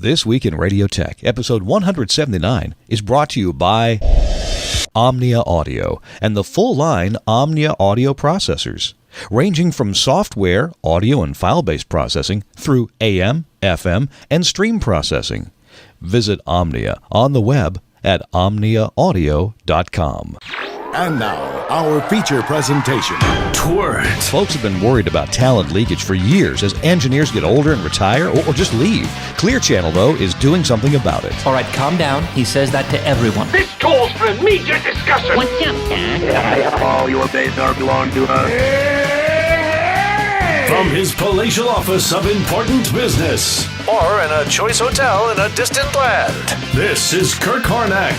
This Week in Radio Tech, episode 179, is brought to you by Omnia Audio and the full line Omnia audio processors, ranging from software, audio, and file-based processing through AM, FM, and stream processing. Visit Omnia on the web at omniaaudio.com. And now, our feature presentation. TWIRT. Folks have been worried about talent leakage for years as engineers get older and retire or just leave. Clear Channel, though, is doing something about it. All right, calm down. He says that to everyone. This calls for immediate discussion. What's up, Dad? All your days are belong to us. From his palatial office of important business, or in a choice hotel in a distant land, this is Kirk Harnack.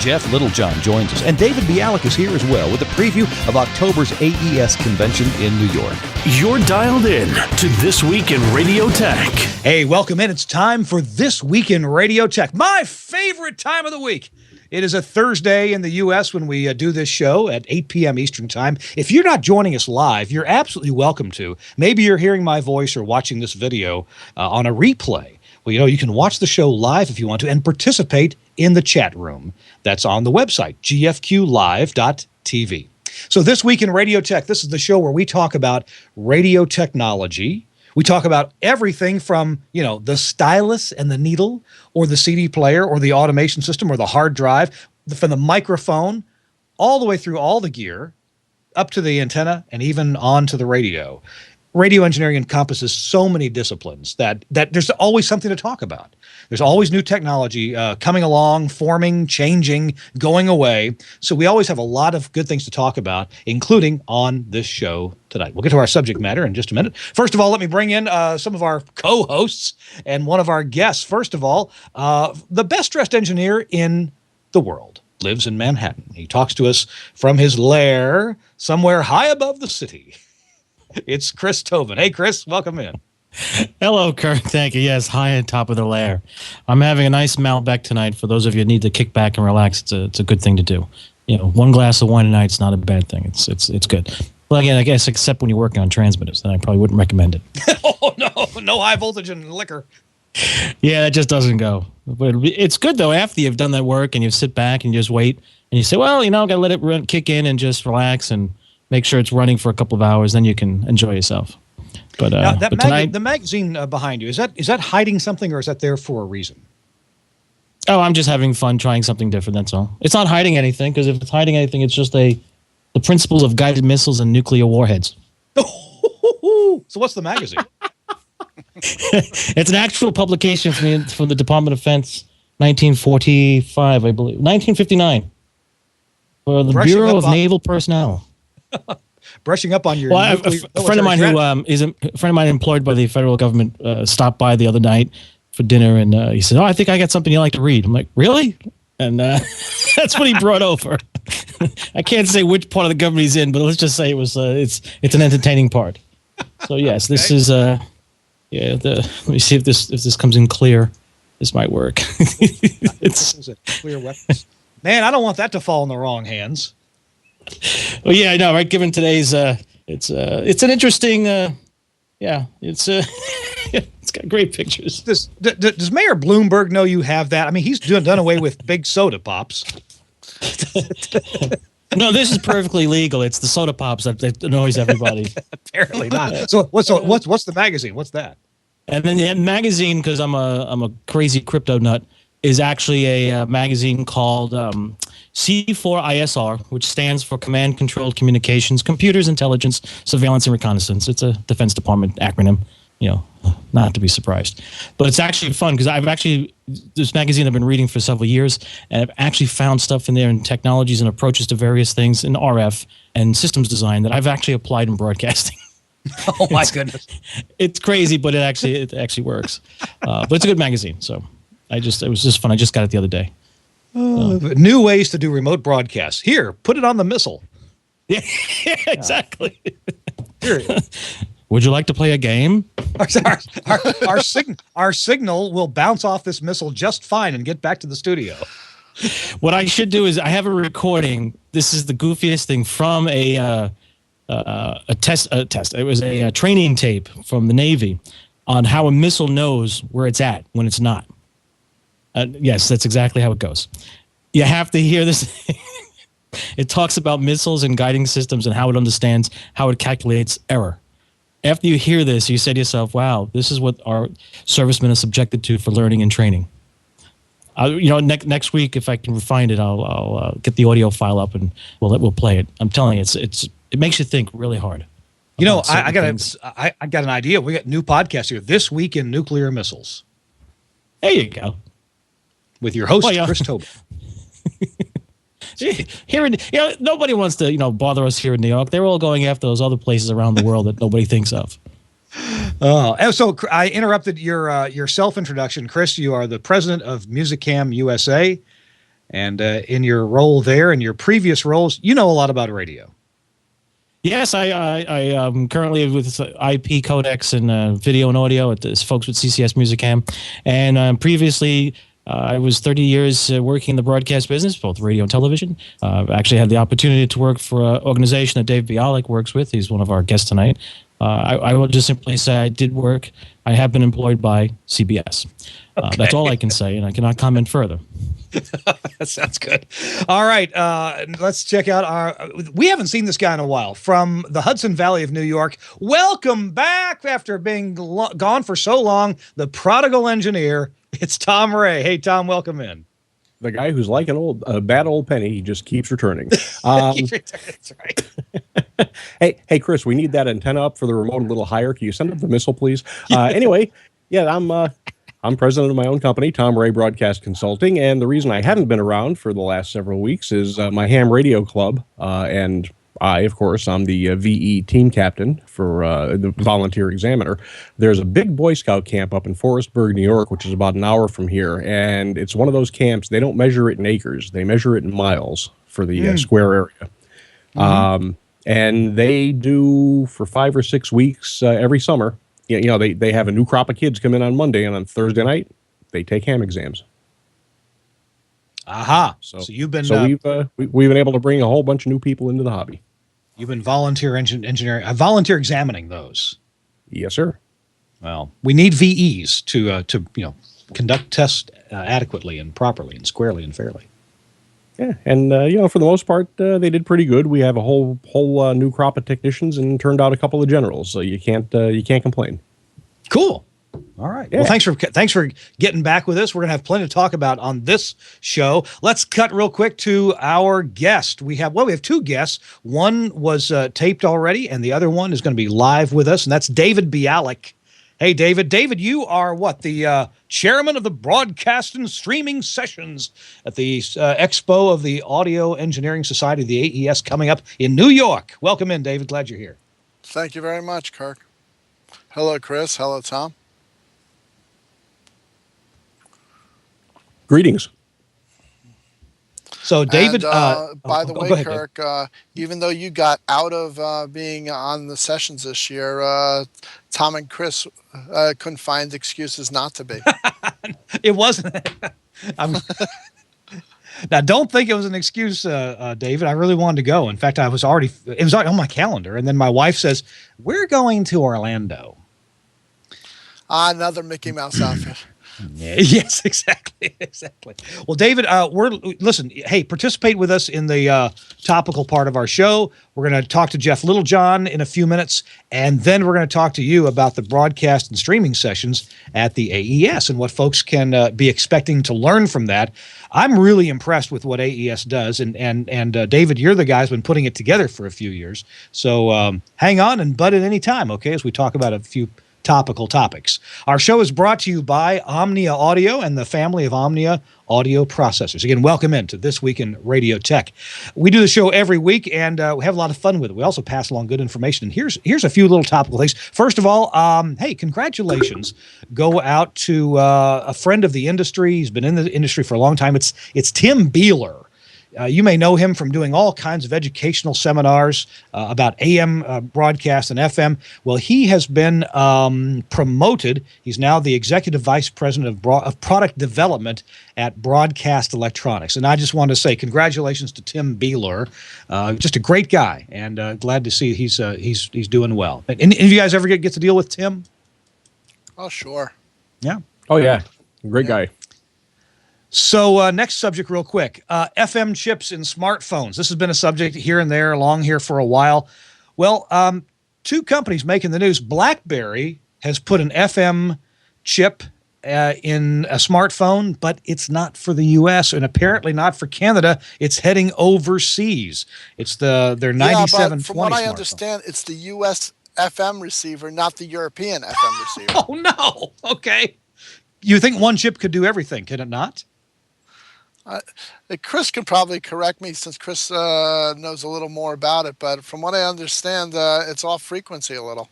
Jeff Littlejohn joins us, and David Bialik is here as well with a preview of October's AES Convention in New York. You're dialed in to This Week in Radio Tech. Hey, welcome in. It's time for This Week in Radio Tech, my favorite time of the week. It is a Thursday in the U.S. when we do this show at 8 p.m. Eastern Time. If you're not joining us live, you're absolutely welcome to. Maybe you're hearing my voice or watching this video on a replay. Well, you know, you can watch the show live if you want to and participate in the chat room. That's on the website, gfqlive.tv. So this week in Radio Tech, this is the show where we talk about radio technology. We talk about everything from, you know, the stylus and the needle, or the CD player, or the automation system, or the hard drive, from the microphone, all the way through all the gear, up to the antenna, and even on to the radio. Radio engineering encompasses so many disciplines that there's always something to talk about. There's always new technology coming along, forming, changing, going away. So we always have a lot of good things to talk about, including on this show tonight. We'll get to our subject matter in just a minute. First of all, let me bring in some of our co-hosts and one of our guests. First of all, the best-dressed engineer in the world lives in Manhattan. He talks to us from his lair somewhere high above the city. It's Chris TOBIN. Hey, Chris, welcome in. Hello, Kirk. Thank you. Yes, high on top of the lair. I'm having a nice Malbec tonight. For those of you who need to kick back and relax, it's a good thing to do. You know, one glass of wine a night's not a bad thing. It's good. Well, again, I guess except when you're working on transmitters, then I probably wouldn't recommend it. Oh no high voltage in liquor. Yeah, that just doesn't go. But it's good though. After you've done that work and you sit back and you just wait and you say, well, you know, I got to let it kick in and just relax and make sure it's running for a couple of hours, then you can enjoy yourself. But, now, tonight, the magazine behind you, is that hiding something, or is that there for a reason? Oh, I'm just having fun trying something different, that's all. It's not hiding anything, because if it's hiding anything, it's just the principles of guided missiles and nuclear warheads. So what's the magazine? It's an actual publication from the Department of Defense, 1945, I believe. 1959. For the Bureau of Naval Personnel. Brushing up on your. Well, a friend of mine employed by the federal government stopped by the other night for dinner, and he said, "Oh, I think I got something you like to read." I'm like, "Really?" And that's what he brought over. I can't say which part of the government he's in, but let's just say it was. It's an entertaining part. So yes, this is. Let me see if this comes in clear. This might work. It's clear weapons. Man, I don't want that to fall in the wrong hands. Well, yeah, I know, right? Given today's, it's an interesting, it's got great pictures. Does Mayor Bloomberg know you have that? I mean, he's done away with big soda pops. No, this is perfectly legal. It's the soda pops that annoys everybody. Apparently not. So what's the magazine? What's that? And then the magazine, because I'm a crazy crypto nut, is actually a magazine called C4ISR, which stands for Command Controlled Communications, Computers, Intelligence, Surveillance, and Reconnaissance. It's a Defense Department acronym, you know, not to be surprised. But it's actually fun because this magazine I've been reading for several years, and I've actually found stuff in there in technologies and approaches to various things in RF and systems design that I've actually applied in broadcasting. Oh my goodness. It's crazy, but it actually works. But it's a good magazine, so it was just fun. I just got it the other day. New ways to do remote broadcasts. Here, put it on the missile. Yeah, exactly. Would you like to play a game? Our signal will bounce off this missile just fine and get back to the studio. What I should do is I have a recording. This is the goofiest thing from a test. It was a training tape from the Navy on how a missile knows where it's at when it's not. Yes, that's exactly how it goes. You have to hear this. It talks about missiles and guiding systems and how it understands, how it calculates error. After you hear this, you say to yourself, wow, this is what our servicemen are subjected to for learning and training. Next week, if I can find it, I'll get the audio file up and we'll play it. I'm telling you, it makes you think really hard. I got an idea. We got a new podcast here. This Week in Nuclear Missiles. There you go. With your host, Chris Tobin. Here nobody wants to bother us here in New York. They're all going after those other places around the world that nobody thinks of. So I interrupted your self-introduction. Chris, you are the president of Musicam USA, and in your role there, in your previous roles, you know a lot about radio. Yes, I am currently with IP codecs and video and audio at this folks with CCS Musicam, and previously I was 30 years working in the broadcast business, both radio and television. Actually had the opportunity to work for an organization that Dave Bialik works with. He's one of our guests tonight. I will just simply say I did work. I have been employed by CBS. Okay. That's all I can say, and I cannot comment further. That sounds good. All right, let's check out we haven't seen this guy in a while. From the Hudson Valley of New York, welcome back after being gone for so long, the prodigal engineer. It's Tom Ray. Hey, Tom, welcome in. The guy who's like a bad old penny, he just keeps returning. That's right. Hey, Chris, we need that antenna up for the remote a little higher. Can you send up the missile, please? Anyway, yeah, I'm president of my own company, Tom Ray Broadcast Consulting, and the reason I haven't been around for the last several weeks is my ham radio club, and I, of course, I'm the VE team captain for the volunteer examiner. There's a big Boy Scout camp up in Forestburg, New York, which is about an hour from here, and it's one of those camps, they don't measure it in acres, they measure it in miles for the square area. Mm-hmm. And they do, for 5 or 6 weeks every summer, they have a new crop of kids come in on Monday, and on Thursday night, they take ham exams. Aha. So you've been... So we've been able to bring a whole bunch of new people into the hobby. You've been volunteer engineering, volunteer examining those. Yes, sir. Well, we need VEs to conduct tests adequately and properly and squarely and fairly. Yeah, and for the most part, they did pretty good. We have a whole new crop of technicians and turned out a couple of generals, so you can't complain. Cool. All right. Yeah. Well, thanks for getting back with us. We're going to have plenty to talk about on this show. Let's cut real quick to our guest. We have two guests. One was taped already, and the other one is going to be live with us, and that's David Bialik. Hey, David. David, you are the chairman of the Broadcast and Streaming Sessions at the Expo of the Audio Engineering Society, the AES, coming up in New York. Welcome in, David. Glad you're here. Thank you very much, Kirk. Hello, Chris. Hello, Tom. Greetings. So, David, by the way, Kirk, even though you got out of being on the sessions this year, Tom and Chris couldn't find excuses not to be. It wasn't. Now, don't think it was an excuse, David. I really wanted to go. In fact, it was already on my calendar. And then my wife says, "We're going to Orlando." Another Mickey Mouse outfit. Yeah, yes, exactly. Well, David, hey, participate with us in the topical part of our show. We're going to talk to Jeff Littlejohn in a few minutes, and then we're going to talk to you about the broadcast and streaming sessions at the AES and what folks can be expecting to learn from that. I'm really impressed with what AES does, and David, you're the guy who's been putting it together for a few years. So hang on and butt at any time, okay, as we talk about a few topical topics. Our show is brought to you by Omnia Audio and the family of Omnia audio processors. Again, welcome into This Week in Radio Tech. We do the show every week, and we have a lot of fun with it. We also pass along good information. And here's a few little topical things. First of all, hey, congratulations go out to a friend of the industry. He's been in the industry for a long time. It's Tim Beeler. You may know him from doing all kinds of educational seminars about AM broadcast and FM. Well, he has been promoted. He's now the executive vice president of product development at Broadcast Electronics. And I just want to say congratulations to Tim Beeler. Just a great guy, and glad to see he's doing well. And any of you guys ever get to deal with Tim? Oh, sure. Yeah. Oh, yeah. Great guy. So next subject real quick, FM chips in smartphones. This has been a subject here and there along here for a while. Well, two companies making the news. BlackBerry has put an FM chip in a smartphone, but it's not for the U.S. and apparently not for Canada. It's heading overseas. It's their 9720 but from what I smartphone. understand, it's the U.S. FM receiver, not the European FM receiver. Oh, no. Okay. You think one chip could do everything, can it not? Chris could probably correct me since Chris knows a little more about it, but from what I understand, it's off frequency a little.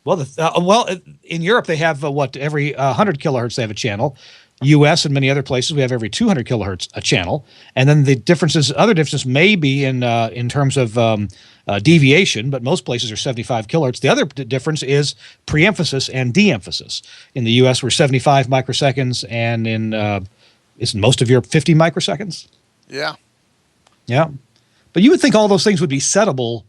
Well, in Europe they have every 100 kilohertz they have a channel. U.S. and many other places we have every 200 kilohertz a channel, and then other differences may be in terms of deviation, but most places are 75 kilohertz. The other difference is preemphasis and de-emphasis. In the U.S. we're 75 microseconds, and isn't most of Europe 50 microseconds? Yeah. Yeah, but you would think all those things would be settable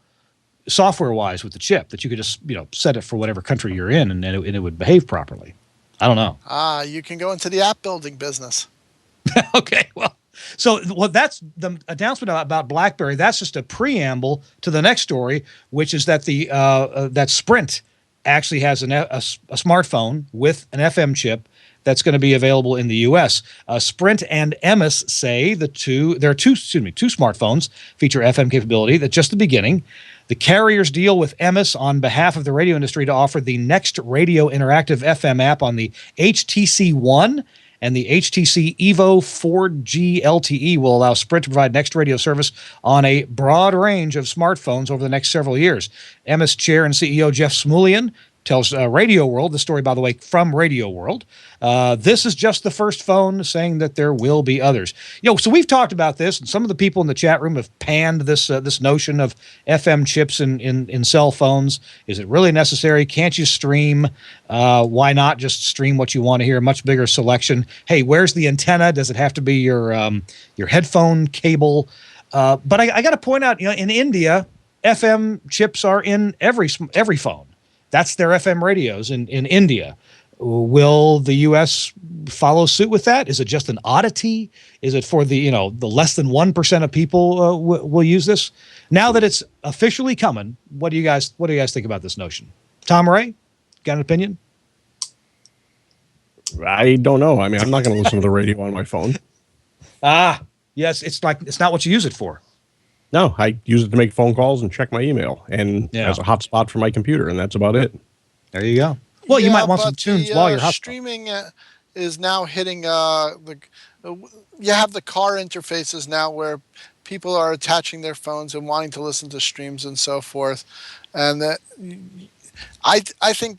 software-wise with the chip, that you could just set it for whatever country you're in, and it would behave properly. I don't know. You can go into the app building business. Okay, well, that's the announcement about BlackBerry. That's just a preamble to the next story, which is that that Sprint actually has a smartphone with an FM chip that's going to be available in the U.S. Sprint and EMIS say there are two smartphones feature FM capability. That's just the beginning. The carriers deal with EMIS on behalf of the radio industry to offer the next radio interactive FM app on the HTC One, and the HTC Evo 4G LTE will allow Sprint to provide next radio service on a broad range of smartphones over the next several years. EMIS chair and CEO Jeff Smulian tells Radio World, the story, by the way, from Radio World, this is just the first phone, saying that there will be others. So we've talked about this, and some of the people in the chat room have panned this notion of FM chips in cell phones. Is it really necessary? Can't you stream? Why not just stream what you want to hear? A much bigger selection. Hey, where's the antenna? Does it have to be your headphone cable? But I got to point out, in India, FM chips are in every phone. That's their FM radios in India. Will the U.S. follow suit with that? Is it just an oddity? Is it for the less than 1% of people will use this? Now that it's officially coming, what do you guys think about this notion? Tom Ray, got an opinion? I don't know. I mean, I'm not going to listen to the radio on my phone. Yes, it's not what you use it for. No, I use it to make phone calls and check my email, and as a hotspot for my computer, and that's about it. There you go. Well, you might want some tunes while you're hotspot. Streaming is now hitting you have the car interfaces now where people are attaching their phones and wanting to listen to streams and so forth, and I think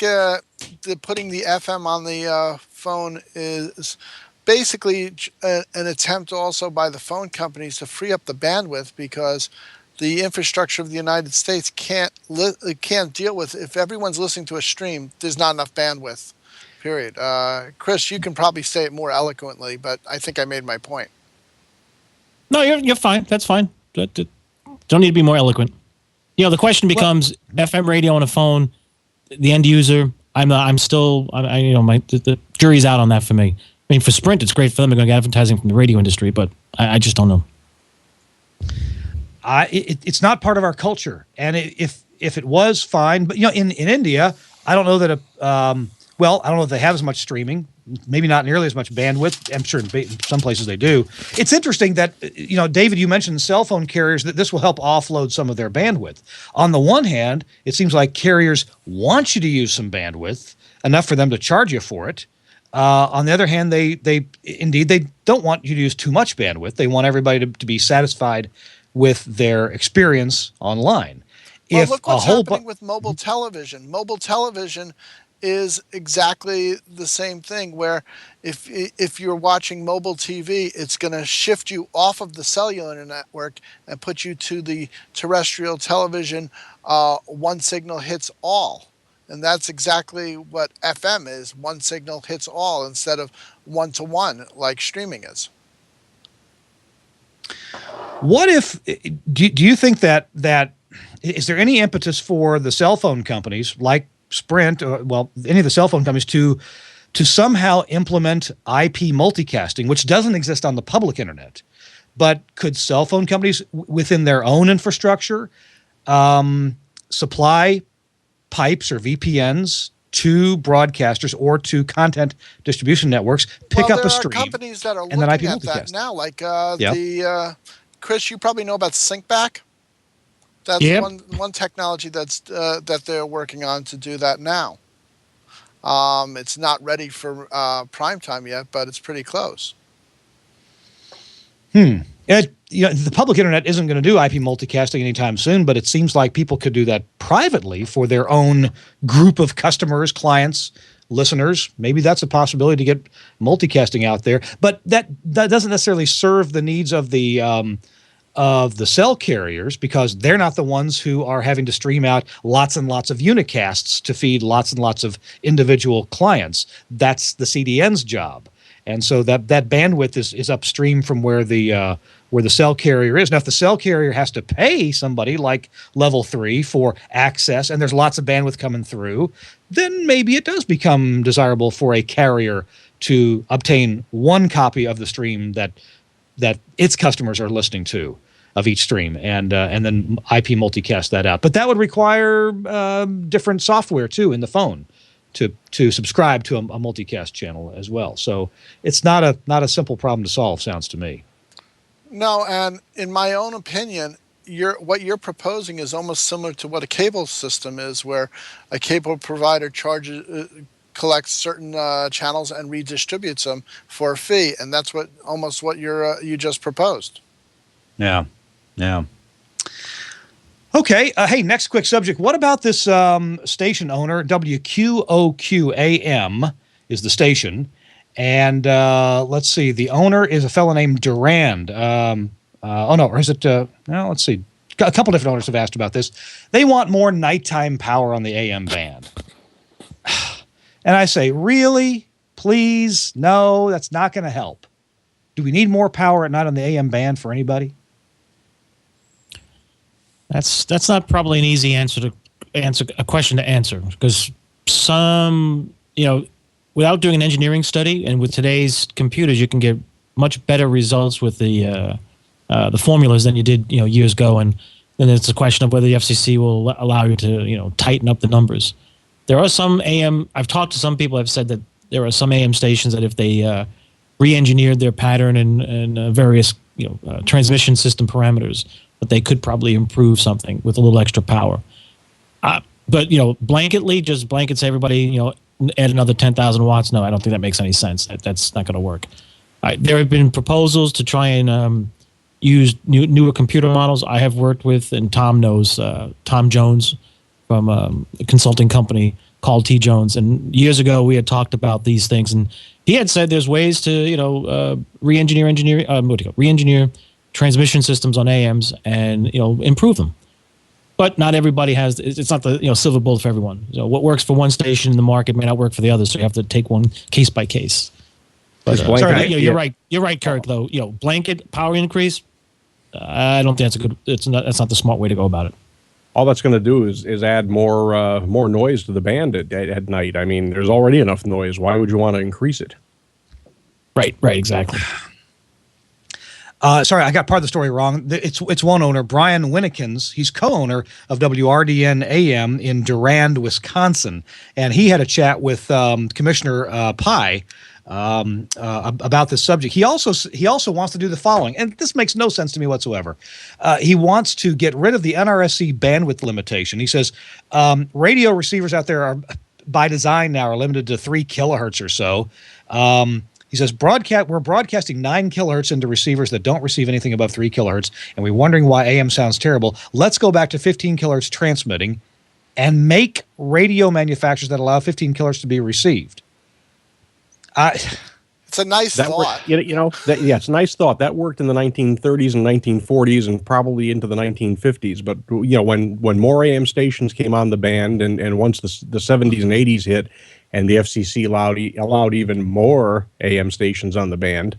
putting the FM on the phone is basically an attempt also by the phone companies to free up the bandwidth, because the infrastructure of the United States can't deal with, if everyone's listening to a stream, there's not enough bandwidth, period. Chris, you can probably say it more eloquently, but I think I made my point. No, you're fine. That's fine. Don't need to be more eloquent. The question becomes FM radio on a phone, the end user. The jury's out on that for me. I mean, for Sprint, it's great for them. They're going to get advertising from the radio industry, but I just don't know. It's not part of our culture, and if it was, fine. But in India, I don't know that I don't know if they have as much streaming. Maybe not nearly as much bandwidth. I'm sure in some places they do. It's interesting that David, you mentioned cell phone carriers, that this will help offload some of their bandwidth. On the one hand, it seems like carriers want you to use some bandwidth, enough for them to charge you for it. On the other hand, they don't want you to use too much bandwidth. They want everybody to be satisfied with their experience online. Well, look what's happening with mobile television. Mobile television is exactly the same thing, where if you're watching mobile TV, it's going to shift you off of the cellular network and put you to the terrestrial television. One signal hits all. And that's exactly what FM is. One signal hits all instead of one-to-one like streaming is. What if, do you think that is there any impetus for the cell phone companies like Sprint, or any of the cell phone companies to to somehow implement IP multicasting, which doesn't exist on the public internet. But could cell phone companies within their own infrastructure supply pipes or VPNs to broadcasters or to content distribution networks, pick up a stream? There are companies that are and then IP looking at multicast that now, like Chris, you probably know about SyncBack. That's one technology that they're working on to do that now. It's not ready for prime time yet, but it's pretty close. The public internet isn't going to do IP multicasting anytime soon, but it seems like people could do that privately for their own group of customers, clients, listeners. Maybe that's a possibility to get multicasting out there, but that doesn't necessarily serve the needs of the cell carriers, because they're not the ones who are having to stream out lots and lots of unicasts to feed lots and lots of individual clients. That's the CDN's job. And so that bandwidth is upstream from where the cell carrier is. Now, if the cell carrier has to pay somebody like Level 3 for access, and there's lots of bandwidth coming through, then maybe it does become desirable for a carrier to obtain one copy of the stream that its customers are listening to of each stream, and then IP multicast that out. But that would require different software too in the phone to subscribe to a multicast channel as well. So it's not a simple problem to solve, sounds to me. No, and in my own opinion, what you're proposing is almost similar to what a cable system is, where a cable provider collects certain channels and redistributes them for a fee, and that's what you just proposed. Yeah. Okay. Hey, next quick subject. What about this station owner? WQOQ-AM is the station. And let's see. The owner is a fellow named Durand. Or is it? Let's see. A couple different owners have asked about this. They want more nighttime power on the AM band. And I say, really? Please? No, that's not going to help. Do we need more power at night on the AM band for anybody? That's not probably an easy question to answer, because without doing an engineering study, and with today's computers, you can get much better results with the formulas than you did years ago, and then it's a question of whether the FCC will allow you to tighten up the numbers. There are some AM. I've talked to some people. I've said that there are some AM stations that if they re-engineered their pattern and various transmission system parameters, that they could probably improve something with a little extra power. But blanket say everybody add another 10,000 watts. No, I don't think that makes any sense. That's not going to work. There have been proposals to try and use newer computer models. I have worked with, and Tom knows, Tom Jones from a consulting company called T. Jones. And years ago, we had talked about these things, and he had said there's ways to re-engineer transmission systems on AMs and improve them. But not everybody has. It's not the silver bullet for everyone. So what works for one station in the market may not work for the other. So you have to take one case by case. But you're right. You're right, Kirk. Though blanket power increase, I don't think that's that's not the smart way to go about it. All that's going to do is add more noise to the band at night. I mean, there's already enough noise. Why would you want to increase it? Right. Exactly. Sorry, I got part of the story wrong. It's one owner, Brian Winnikins. He's co-owner of WRDN AM in Durand, Wisconsin, and he had a chat with Commissioner Pai about this subject. He also wants to do the following, and this makes no sense to me whatsoever. He wants to get rid of the NRSC bandwidth limitation. He says radio receivers out there are, by design now, are limited to 3 kilohertz or so. He says, we're broadcasting 9 kilohertz into receivers that don't receive anything above 3 kilohertz, and we're wondering why AM sounds terrible. Let's go back to 15 kilohertz transmitting and make radio manufacturers that allow 15 kilohertz to be received. It's a nice thought. It's a nice thought. That worked in the 1930s and 1940s and probably into the 1950s. But when more AM stations came on the band, and once the 70s and 80s hit, and the FCC allowed even more AM stations on the band,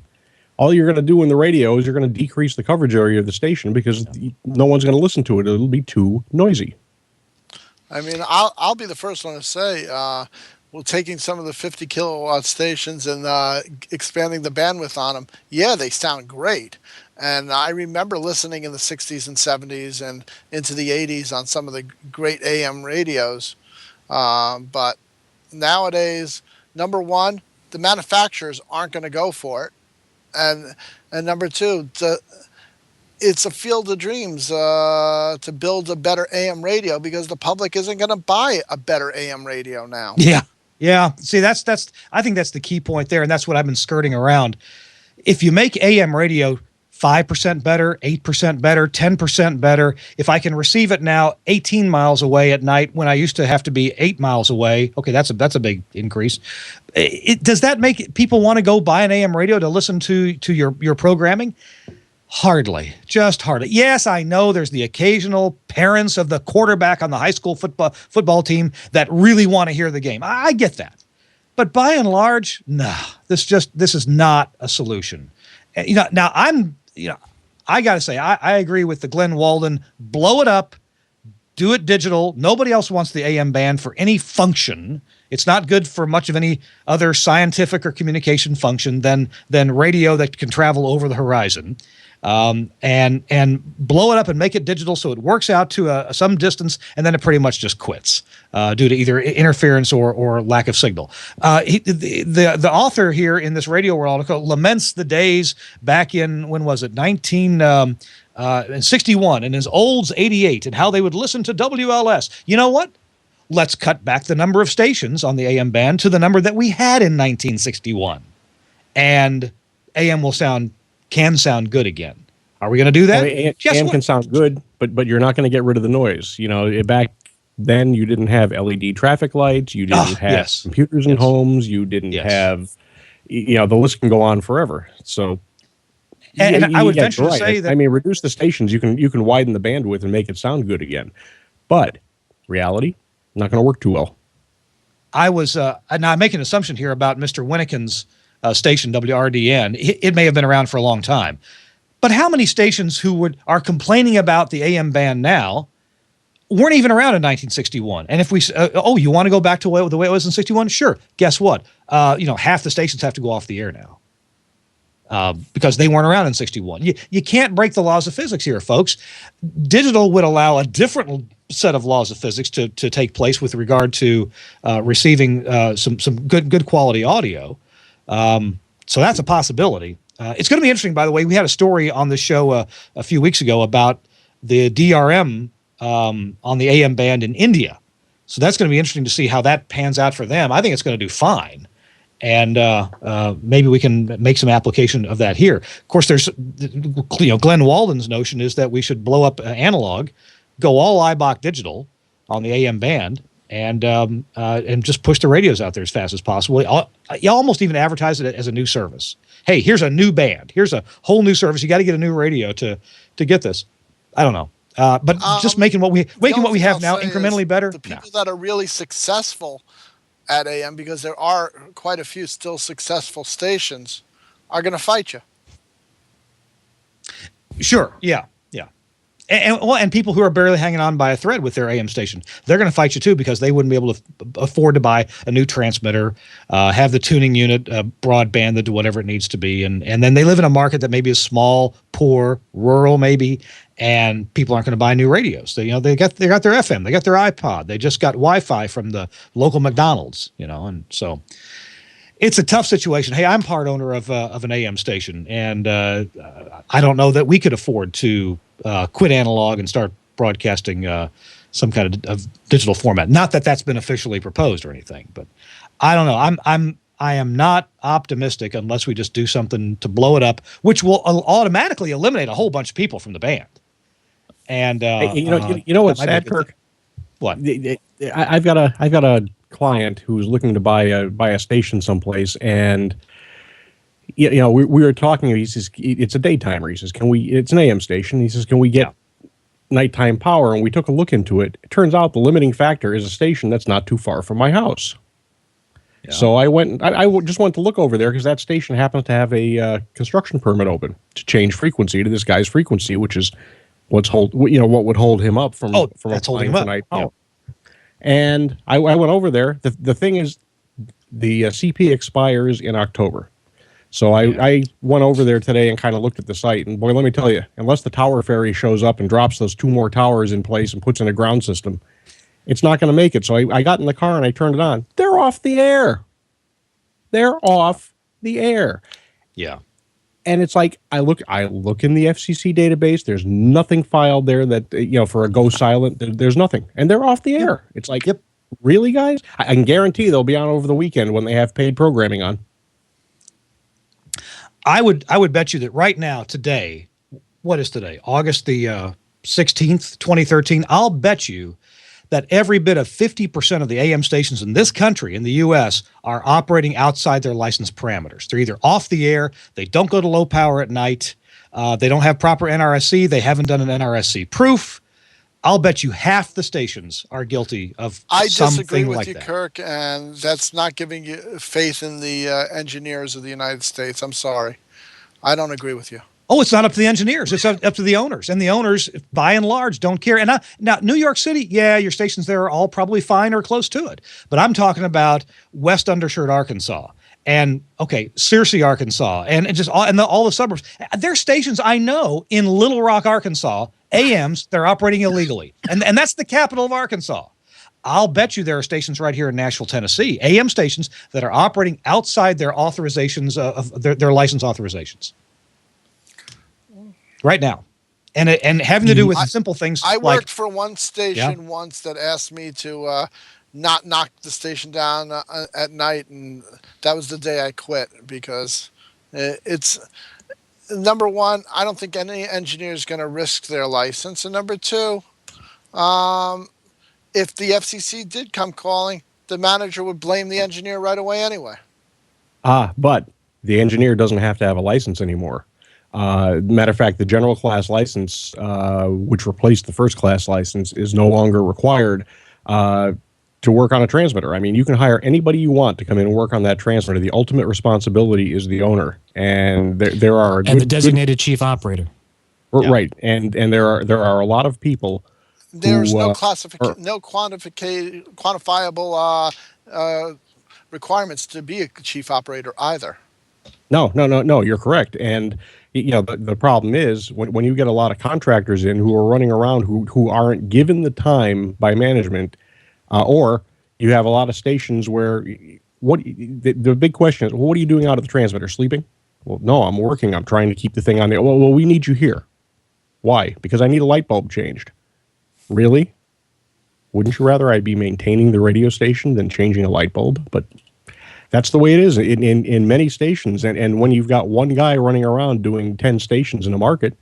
all you're going to do in the radio is you're going to decrease the coverage area of the station because no one's going to listen to it. It'll be too noisy. I mean, I'll be the first one to say taking some of the 50 kilowatt stations and expanding the bandwidth on them, yeah, they sound great. And I remember listening in the 60s and 70s and into the 80s on some of the great AM radios. But nowadays, number one, the manufacturers aren't going to go for it. And number two, it's a field of dreams to build a better AM radio because the public isn't going to buy a better AM radio now. Yeah. See, that's I think that's the key point there, and that's what I've been skirting around. If you make AM radio 5% better, 8% better, 10% better, if I can receive it now 18 miles away at night when I used to have to be 8 miles away, okay, that's a big increase. Does that make people want to go buy an AM radio to listen to your programming? Hardly, just hardly. Yes, I know there's the occasional parents of the quarterback on the high school football team that really want to hear the game. I get that. But by and large, no, this is not a solution. Now I got to say, I agree with the Glenn Walden, blow it up, do it digital. Nobody else wants the AM band for any function. It's not good for much of any other scientific or communication function than radio that can travel over the horizon. And blow it up and make it digital so it works out to some distance, and then it pretty much just quits due to either interference or lack of signal. The author here in this Radio World article laments the days back in, when was it, 1961, and his Olds 88, and how they would listen to WLS. You know what? Let's cut back the number of stations on the AM band to the number that we had in 1961, and AM can sound good again. Are we going to do that? AM can sound good, but you're not going to get rid of the noise. Back then you didn't have LED traffic lights. You didn't have computers in homes. You didn't have, the list can go on forever. So, and I would venture to say that, reduce the stations. You can widen the bandwidth and make it sound good again. But reality, not going to work too well. I was now I'm making an assumption here about Mr. Winnikin's station, WRDN. It may have been around for a long time. But how many stations who are complaining about the AM band now weren't even around in 1961? And if we, you want to go back to the way it was in 61? Sure. Guess what? Half the stations have to go off the air now because they weren't around in 61. You can't break the laws of physics here, folks. Digital would allow a different set of laws of physics to take place with regard to receiving some good quality audio. So that's a possibility. It's going to be interesting, by the way. We had a story on the show a few weeks ago about the DRM on the AM band in India. So that's going to be interesting to see how that pans out for them. I think it's going to do fine. And maybe we can make some application of that here. Of course, there's, Glenn Walden's notion is that we should blow up analog, go all IBOC digital on the AM band, and just push the radios out there as fast as possible. You almost even advertise it as a new service. Hey, here's a new band. Here's a whole new service. You got to get a new radio to get this. I don't know, but just making what we have now incrementally better. The people that are really successful at AM, because there are quite a few still successful stations, are going to fight you. Sure. Yeah. And people who are barely hanging on by a thread with their AM station, they're going to fight you too, because they wouldn't be able to afford to buy a new transmitter, have the tuning unit broadband that do whatever it needs to be, and then they live in a market that maybe is small, poor, rural maybe, and people aren't going to buy new radios. They got their FM, they got their iPod, they just got Wi-Fi from the local McDonald's, and so it's a tough situation. Hey, I'm part owner of an AM station, and I don't know that we could afford to quit analog and start broadcasting some kind of digital format. Not that that's been officially proposed or anything, but I don't know. I am not optimistic unless we just do something to blow it up, which will automatically eliminate a whole bunch of people from the band. And you know what's sad, Kirk? What? I've got a client who's looking to buy a station someplace, and we were talking. He says it's a daytimer. He says, it's an AM station. He says, can we get nighttime power? And we took a look into it. It turns out the limiting factor is a station that's not too far from my house. Yeah. So I just went to look over there because that station happens to have a construction permit open to change frequency to this guy's frequency, which is what would hold him up from that's holding him up. And I went over there. The thing is, the CP expires in October. So I went over there today and kind of looked at the site, and boy, let me tell you, unless the tower ferry shows up and drops those 2 more towers in place and puts in a ground system, it's not going to make it. So I got in the car and I turned it on. They're off the air. They're off the air. Yeah. And it's like, I look in the FCC database. There's nothing filed there that, for a go silent. There's nothing. And they're off the air. It's like, really, guys? I can guarantee they'll be on over the weekend when they have paid programming on. I would bet you that right now, today, what is today? August the 16th, 2013. I'll bet you that every bit of 50% of the AM stations in this country, in the U.S., are operating outside their license parameters. They're either off the air, they don't go to low power at night, they don't have proper NRSC, they haven't done an NRSC proof. I'll bet you half the stations are guilty of something like that. I disagree with you, Kirk, and that's not giving you faith in the engineers of the United States. I'm sorry. I don't agree with you. Oh, it's not up to the engineers. It's up to the owners. And the owners, by and large, don't care. And now, New York City, yeah, your stations there are all probably fine or close to it. But I'm talking about West Undershirt, Arkansas. And, Searcy, Arkansas. And just all the suburbs. There are stations I know in Little Rock, Arkansas, AMs, they're operating illegally. And that's the capital of Arkansas. I'll bet you there are stations right here in Nashville, Tennessee, AM stations that are operating outside their authorizations, of their license authorizations. Right now. And having to do with simple things. I worked for one station once that asked me to not knock the station down at night, and that was the day I quit, because it's... Number one, I don't think any engineer is going to risk their license. And number two, if the FCC did come calling, the manager would blame the engineer right away anyway. But the engineer doesn't have to have a license anymore. Matter of fact, the general class license, which replaced the first class license, is no longer required to work on a transmitter. I mean, you can hire anybody you want to come in and work on that transmitter. The ultimate responsibility is the owner, and there are the designated chief operator. Right, and there are a lot of people. There's no quantifiable requirements to be a chief operator either. No, you're correct. And the problem is when you get a lot of contractors in who are running around who aren't given the time by management, or you have a lot of stations where the big question is, well, what are you doing out of the transmitter? Sleeping? Well, no, I'm working. I'm trying to keep the thing on there. Well, we need you here. Why? Because I need a light bulb changed. Really? Wouldn't you rather I be maintaining the radio station than changing a light bulb? But that's the way it is in many stations. And when you've got one guy running around doing 10 stations in a market,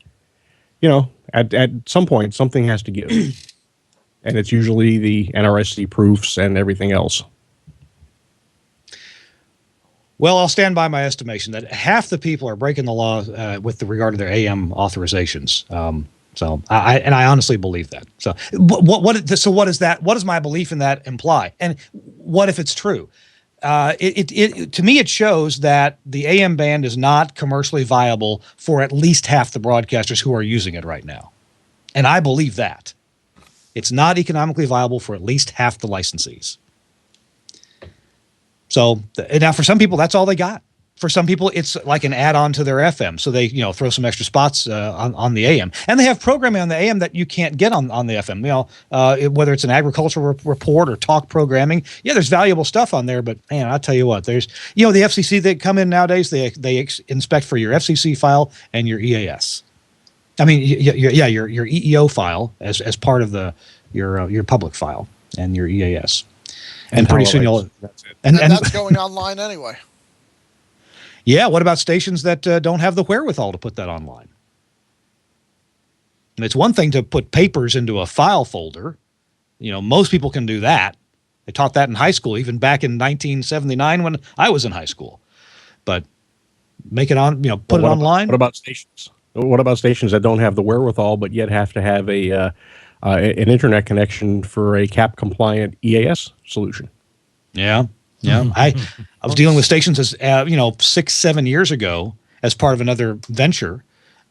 at some point, something has to give. And it's usually the NRSC proofs and everything else. Well, I'll stand by my estimation that half the people are breaking the law with regard to their AM authorizations. So I honestly believe that. So what is that? What does my belief in that imply? And what if it's true? To me, it shows that the AM band is not commercially viable for at least half the broadcasters who are using it right now. And I believe that. It's not economically viable for at least half the licensees. So now for some people, that's all they got. For some people, it's like an add-on to their FM. So they, throw some extra spots on the AM. And they have programming on the AM that you can't get on the FM. Whether it's an agricultural report or talk programming. Yeah, there's valuable stuff on there. But, man, I'll tell you what. There's, the FCC, they come in nowadays, they inspect for your FCC file and your EAS. I mean, your EEO file as part of your public file and your EAS. And pretty soon you'll... And that's going online anyway. Yeah, what about stations that don't have the wherewithal to put that online? And it's one thing to put papers into a file folder. Most people can do that. They taught that in high school, even back in 1979 when I was in high school. But make it on, put it online. What about stations? What about stations that don't have the wherewithal but yet have to have an internet connection for a CAP compliant EAS solution? Yeah. Yeah, I was dealing with stations as 6-7 years ago as part of another venture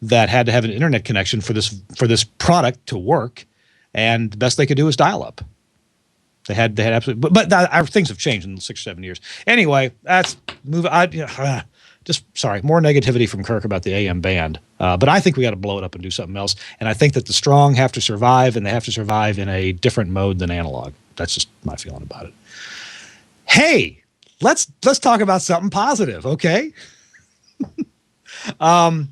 that had to have an internet connection for this product to work, and the best they could do was dial up. They had absolutely, our things have changed in the 6 or 7 years. Anyway, that's sorry, more negativity from Kirk about the AM band. But I think we got to blow it up and do something else. And I think that the strong have to survive, and they have to survive in a different mode than analog. That's just my feeling about it. Hey, let's talk about something positive, okay? What's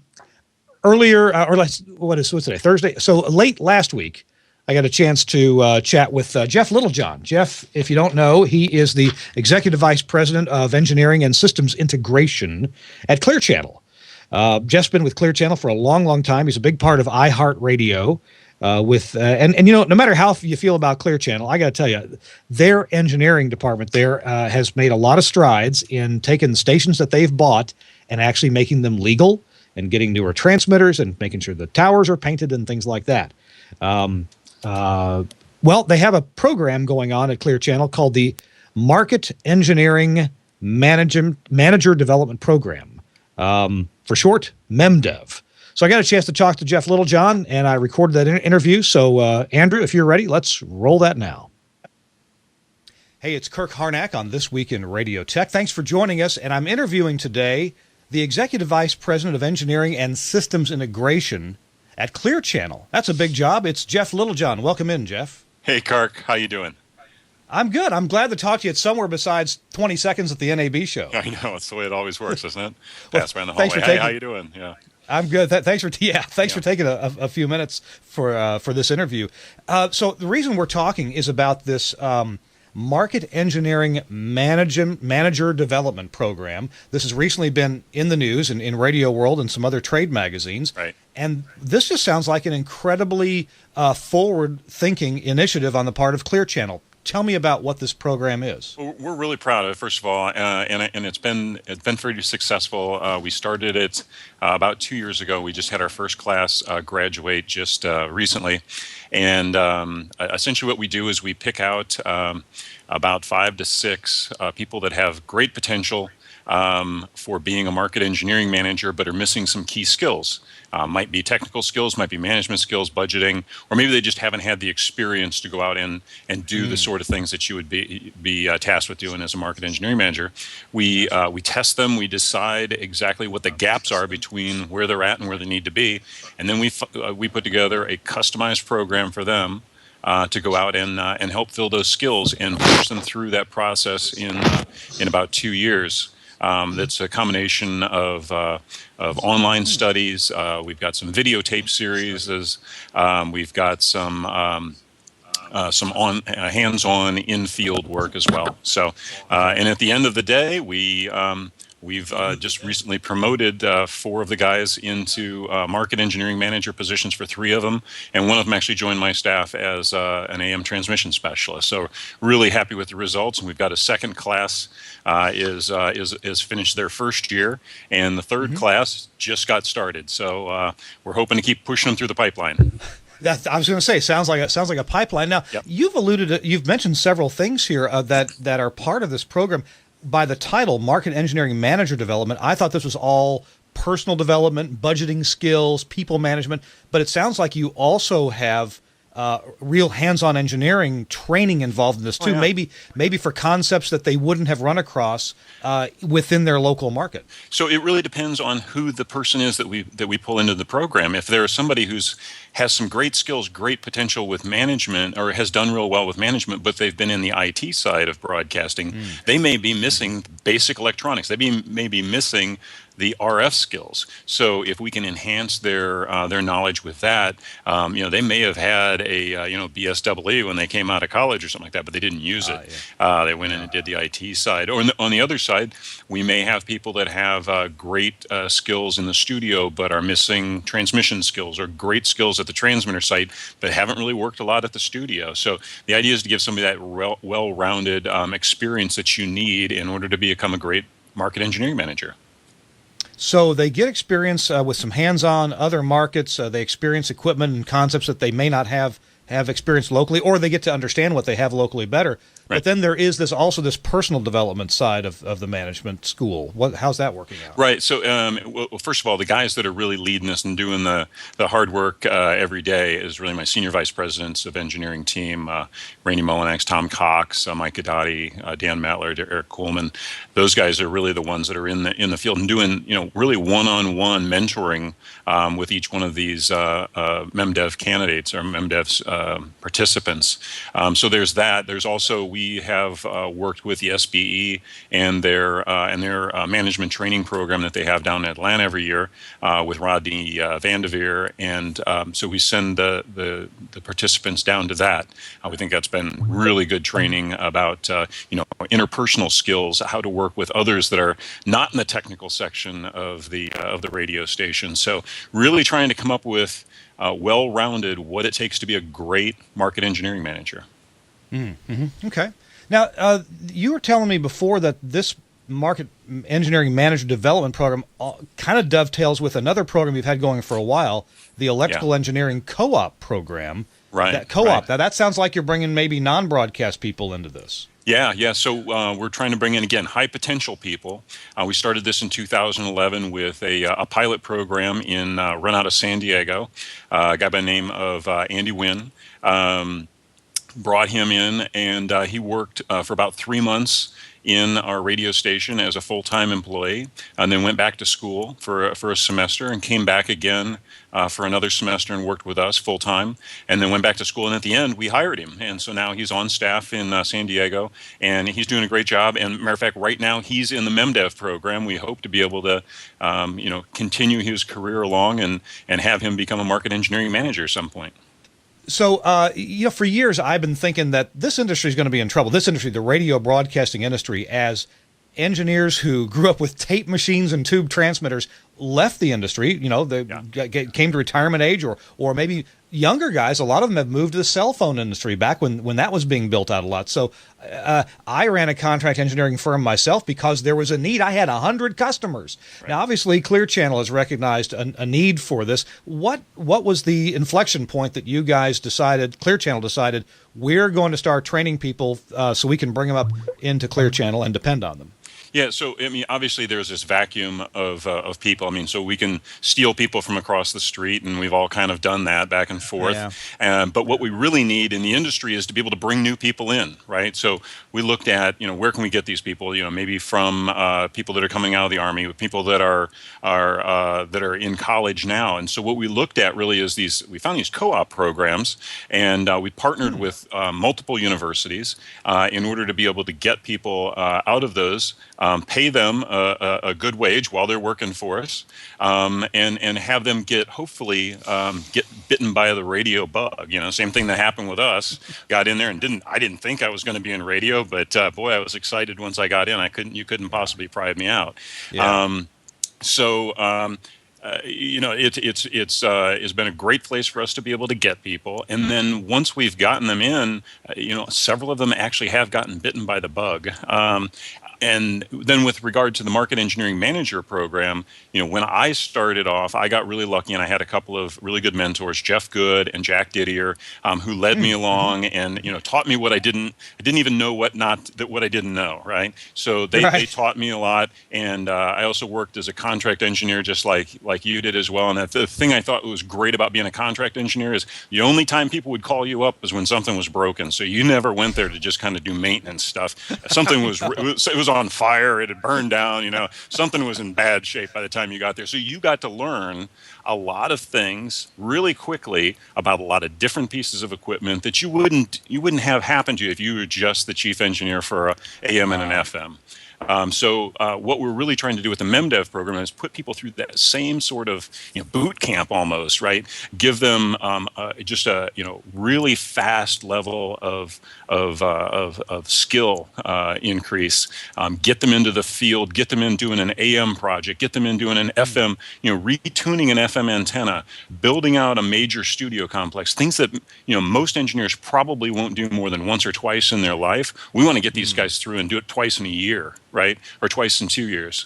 today? Thursday. So late last week, I got a chance to chat with Jeff Littlejohn. Jeff, if you don't know, he is the Executive Vice President of Engineering and Systems Integration at Clear Channel. Jeff's been with Clear Channel for a long, long time. He's a big part of iHeartRadio. And you know, no matter how you feel about Clear Channel, I got to tell you, their engineering department there has made a lot of strides in taking stations that they've bought and actually making them legal and getting newer transmitters and making sure the towers are painted and things like that. Well, they have a program going on at Clear Channel called the Market Engineering Manager Development Program, for short, MEMDev. So I got a chance to talk to Jeff Littlejohn, and I recorded that interview. So, Andrew, if you're ready, let's roll that now. Hey, it's Kirk Harnack on This Week in Radio Tech. Thanks for joining us, and I'm interviewing today the Executive Vice President of Engineering and Systems Integration at Clear Channel. That's a big job. It's Jeff Littlejohn. Welcome in, Jeff. Hey, Kirk. How you doing? I'm good. I'm glad to talk to you. It's somewhere besides 20 seconds at the NAB show. I know. It's the way it always works, isn't it? Pass around the thanks hallway. for taking, how you doing? Yeah. I'm good. Thanks for taking a few minutes for this interview. So the reason we're talking is about this Market Engineering Manager Development Program. This has recently been in the news and in Radio World and some other trade magazines. Right. And this just sounds like an incredibly forward-thinking initiative on the part of Clear Channel. Tell me about what this program is. Well, we're really proud of it, first of all, and it's been pretty successful. We started it about 2 years ago. We just had our first class graduate just recently, and essentially what we do is we pick out about 5 to 6 people that have great potential for being a market engineering manager, but are missing some key skills. Might be technical skills, might be management skills, budgeting, or maybe they just haven't had the experience to go out and do the sort of things that you would be tasked with doing as a market engineering manager. We test them, we decide exactly what the gaps are between where they're at and where they need to be, and then we put together a customized program for them to go out and help fill those skills and push them through that process in about 2 years. That's a combination of online studies. We've got some videotape series. We've got some hands-on in-field work as well. So, and at the end of the day, we've just recently promoted 4 of the guys into market engineering manager positions for 3 of them, and one of them actually joined my staff as an AM transmission specialist. So really happy with the results, and we've got a second class is finished their first year, and the third class just got started. So we're hoping to keep pushing them through the pipeline. I was going to say, sounds like a pipeline. Now, Yep. You've mentioned several things here that are part of this program. By the title, Market Engineering Manager Development, I thought this was all personal development, budgeting skills, people management, but it sounds like you also have real hands-on engineering training involved in this too. Oh, yeah. Maybe for concepts that they wouldn't have run across within their local market. So it really depends on who the person is that we pull into the program. If there is somebody has some great skills, great potential with management, or has done real well with management, but they've been in the IT side of broadcasting, they may be missing basic electronics. They may be missing the RF skills. So if we can enhance their knowledge with that, they may have had a BSEE when they came out of college or something like that, but they didn't use it. Yeah. They went in and did the IT side. Or on the other side, we may have people that have great skills in the studio, but are missing transmission skills, or great skills at the transmitter site, but haven't really worked a lot at the studio. So the idea is to give somebody that well-rounded experience that you need in order to become a great market engineering manager. So they get experience with some hands-on other markets. They experience equipment and concepts that they may not have have experience locally, or they get to understand what they have locally better. Right. But then there is this personal development side of the management school. How's that working out? Right. So, well, first of all, the guys that are really leading us and doing the hard work every day is really my senior vice presidents of engineering team, Randy Mullinex, Tom Cox, Mike Gadati, Dan Mettler, Eric Coleman. Those guys are really the ones that are in the field and doing really one-on-one mentoring with each one of these MEMDev candidates or MEMDev participants. So there's that. There's also we have worked with the SBE and their management training program that they have down in Atlanta every year with Rodney Vandeveer, and so we send the participants down to that. We think that's been really good training about interpersonal skills, how to work with others that are not in the technical section of the radio station. So really trying to come up with well-rounded what it takes to be a great market engineering manager. Mm-hmm. Okay. Now, you were telling me before that this market engineering manager development program kind of dovetails with another program you've had going for a while, the electrical engineering co-op program. Right. That co-op. Right. Now, that sounds like you're bringing maybe non-broadcast people into this. Yeah. So we're trying to bring in, again, high potential people. We started this in 2011 with a pilot program run out of San Diego. A guy by the name of Andy Wynn. Brought him in, and he worked for about 3 months in our radio station as a full-time employee, and then went back to school for a semester and came back again for another semester and worked with us full-time, and then went back to school, and at the end we hired him, and so now he's on staff in San Diego, and he's doing a great job. And matter of fact, right now he's in the MEMDev program. We hope to be able to continue his career along and have him become a market engineering manager at some point. So, for years I've been thinking that this industry is going to be in trouble. This industry, the radio broadcasting industry, as engineers who grew up with tape machines and tube transmitters left the industry, they came to retirement age, or maybe younger guys, a lot of them have moved to the cell phone industry back when that was being built out a lot. So I ran a contract engineering firm myself because there was a need. I had 100 customers. Right. Now, obviously, Clear Channel has recognized a need for this. What was the inflection point that you guys decided, Clear Channel decided, we're going to start training people so we can bring them up into Clear Channel and depend on them? Yeah, so obviously there's this vacuum of people. So we can steal people from across the street, and we've all kind of done that back and forth. Yeah. But what we really need in the industry is to be able to bring new people in, right? So we looked at, where can we get these people? Maybe from people that are coming out of the Army, people that are in college now. And so what we looked at really is we found these co-op programs, and we partnered with multiple universities in order to be able to get people out of those. Pay them a good wage while they're working for us, and have them hopefully get bitten by the radio bug. Same thing that happened with us. Got in there and I didn't think I was going to be in radio, but boy, I was excited once I got in. You couldn't possibly pry me out. Yeah. It's been a great place for us to be able to get people, and then once we've gotten them in, several of them actually have gotten bitten by the bug. And then with regard to the market engineering manager program, when I started off, I got really lucky, and I had a couple of really good mentors, Jeff Good and Jack Didier, who led me along and taught me what I didn't even know what I didn't know, right? So they taught me a lot, and I also worked as a contract engineer, just like you did as well. And the thing I thought was great about being a contract engineer is the only time people would call you up was when something was broken. So you never went there to just kind of do maintenance stuff. Something it was on fire, it had burned down, something was in bad shape by the time you got there. So you got to learn a lot of things really quickly about a lot of different pieces of equipment that you wouldn't have happen to you if you were just the chief engineer for a AM and an FM. So what we're really trying to do with the MEMDev program is put people through that same sort of boot camp almost, right? Give them just a really fast level of skill increase. Get them into the field. Get them in doing an AM project. Get them in doing an FM. Retuning an FM antenna. Building out a major studio complex. Things that most engineers probably won't do more than once or twice in their life. We want to get these guys through and do it twice in a year. right? Or twice in 2 years.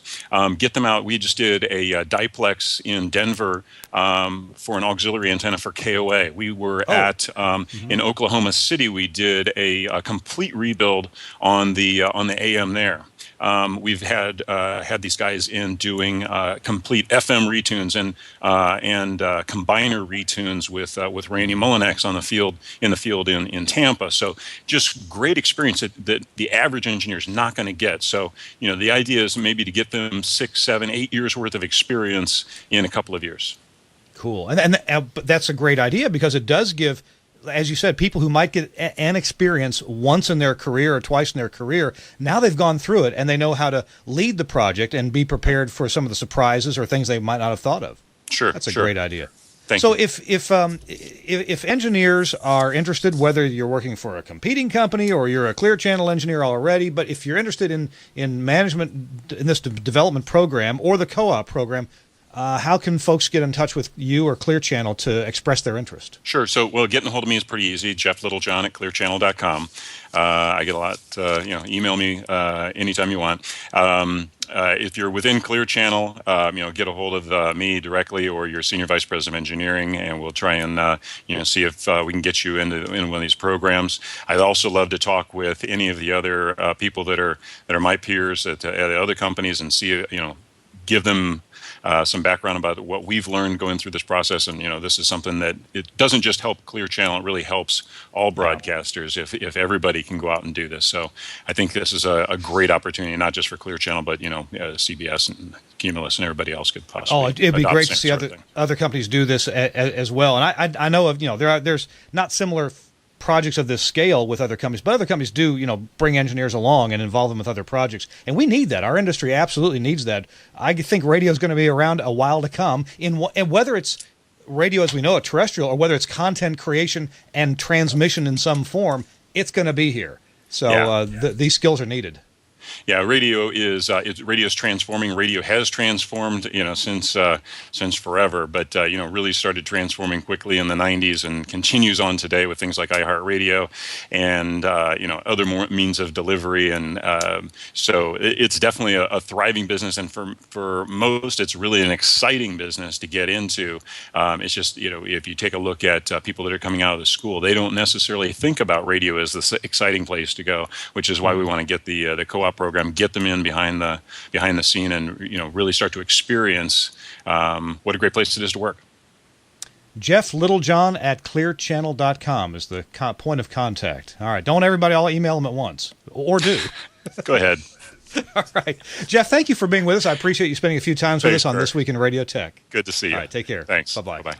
Get them out. We just did a diplex in Denver for an auxiliary antenna for KOA. We were in Oklahoma City. We did a complete rebuild on the AM there. We've had these guys in doing complete FM retunes and combiner retunes with Randy Mullinex on the field in Tampa. So just great experience that the average engineer is not going to get. So the idea is maybe to get them 6, 7, 8 years worth of experience in a couple of years. Cool, and that's a great idea because it does give, as you said, people who might get an experience once in their career or twice in their career, now they've gone through it and they know how to lead the project and be prepared for some of the surprises or things they might not have thought of. Sure, that's a great idea. Thank you. If engineers are interested, whether you're working for a competing company or you're a Clear Channel engineer already, but if you're interested in management in this development program or the co-op program, how can folks get in touch with you or Clear Channel to express their interest? Sure. So, getting a hold of me is pretty easy. Jeff Littlejohn at clearchannel.com. I get a lot, email me anytime you want. If you're within Clear Channel, get a hold of me directly or your Senior Vice President of Engineering, and we'll try and, see if we can get you into one of these programs. I'd also love to talk with any of the other people that are my peers at other companies and see, give them some background about what we've learned going through this process. And, this is something that it doesn't just help Clear Channel, it really helps all broadcasters if everybody can go out and do this. So I think this is a great opportunity, not just for Clear Channel, but, CBS and Cumulus and everybody else could possibly. Oh, it'd be great to see other companies do this as well. And I know of, there's not similar projects of this scale with other companies, but other companies do, bring engineers along and involve them with other projects. And we need that. Our industry absolutely needs that. I think radio is going to be around a while to come, and whether it's radio as we know it, terrestrial, or whether it's content creation and transmission in some form, it's going to be here. So these skills are needed. Yeah, radio is transforming. Radio has transformed, since forever. But really started transforming quickly in the '90s and continues on today with things like iHeartRadio and other more means of delivery. And so it's definitely a thriving business. And for most, it's really an exciting business to get into. It's just if you take a look at people that are coming out of the school, they don't necessarily think about radio as the exciting place to go, which is why we want to get the co-op program, get them in behind the scene, and really start to experience what a great place it is to work. Jeff Littlejohn at clearchannel.com is the point of contact. All right, don't everybody all email them at once, or do. Go ahead. All right, Jeff, thank you for being with us. I appreciate you spending a few times with us on This Week in Radio Tech. Good to see you. All right, take care. Thanks. Bye-bye. Bye-bye.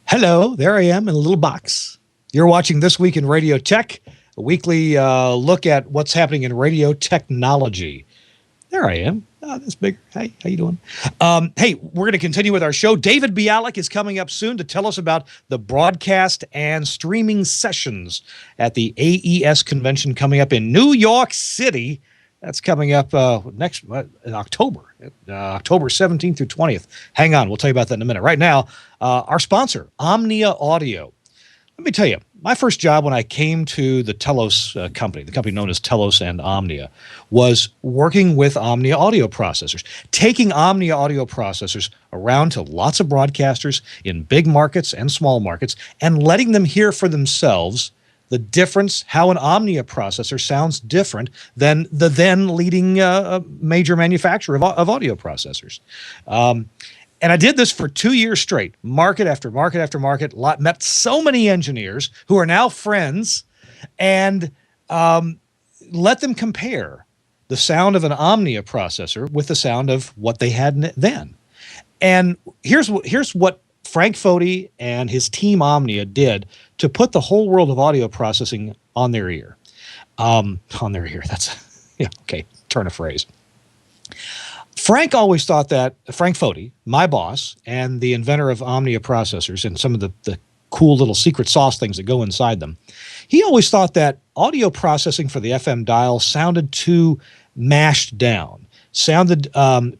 Hello, there I am in a little box. You're watching This Week in Radio Tech, a weekly look at what's happening in radio technology. There I am. Oh, that's bigger. Hey, how you doing? Hey, we're going to continue with our show. David Bialik is coming up soon to tell us about the broadcast and streaming sessions at the AES Convention coming up in New York City. That's coming up in October, October 17th through 20th. Hang on, we'll tell you about that in a minute. Right now, our sponsor, Omnia Audio. Let me tell you, my first job when I came to the Telos company, the company known as Telos and Omnia, was working with Omnia audio processors, taking Omnia audio processors around to lots of broadcasters in big markets and small markets and letting them hear for themselves the difference, how an Omnia processor sounds different than the then leading major manufacturer of audio processors. And I did this for 2 years straight, market after market after market, met so many engineers who are now friends, and let them compare the sound of an Omnia processor with the sound of what they had then. And here's what Frank Foti and his team Omnia did to put the whole world of audio processing on their ear. That's, okay, turn a phrase. Frank always thought that, Frank Foti, my boss, and the inventor of Omnia processors and some of the cool little secret sauce things that go inside them, he always thought that audio processing for the FM dial sounded too mashed down, sounded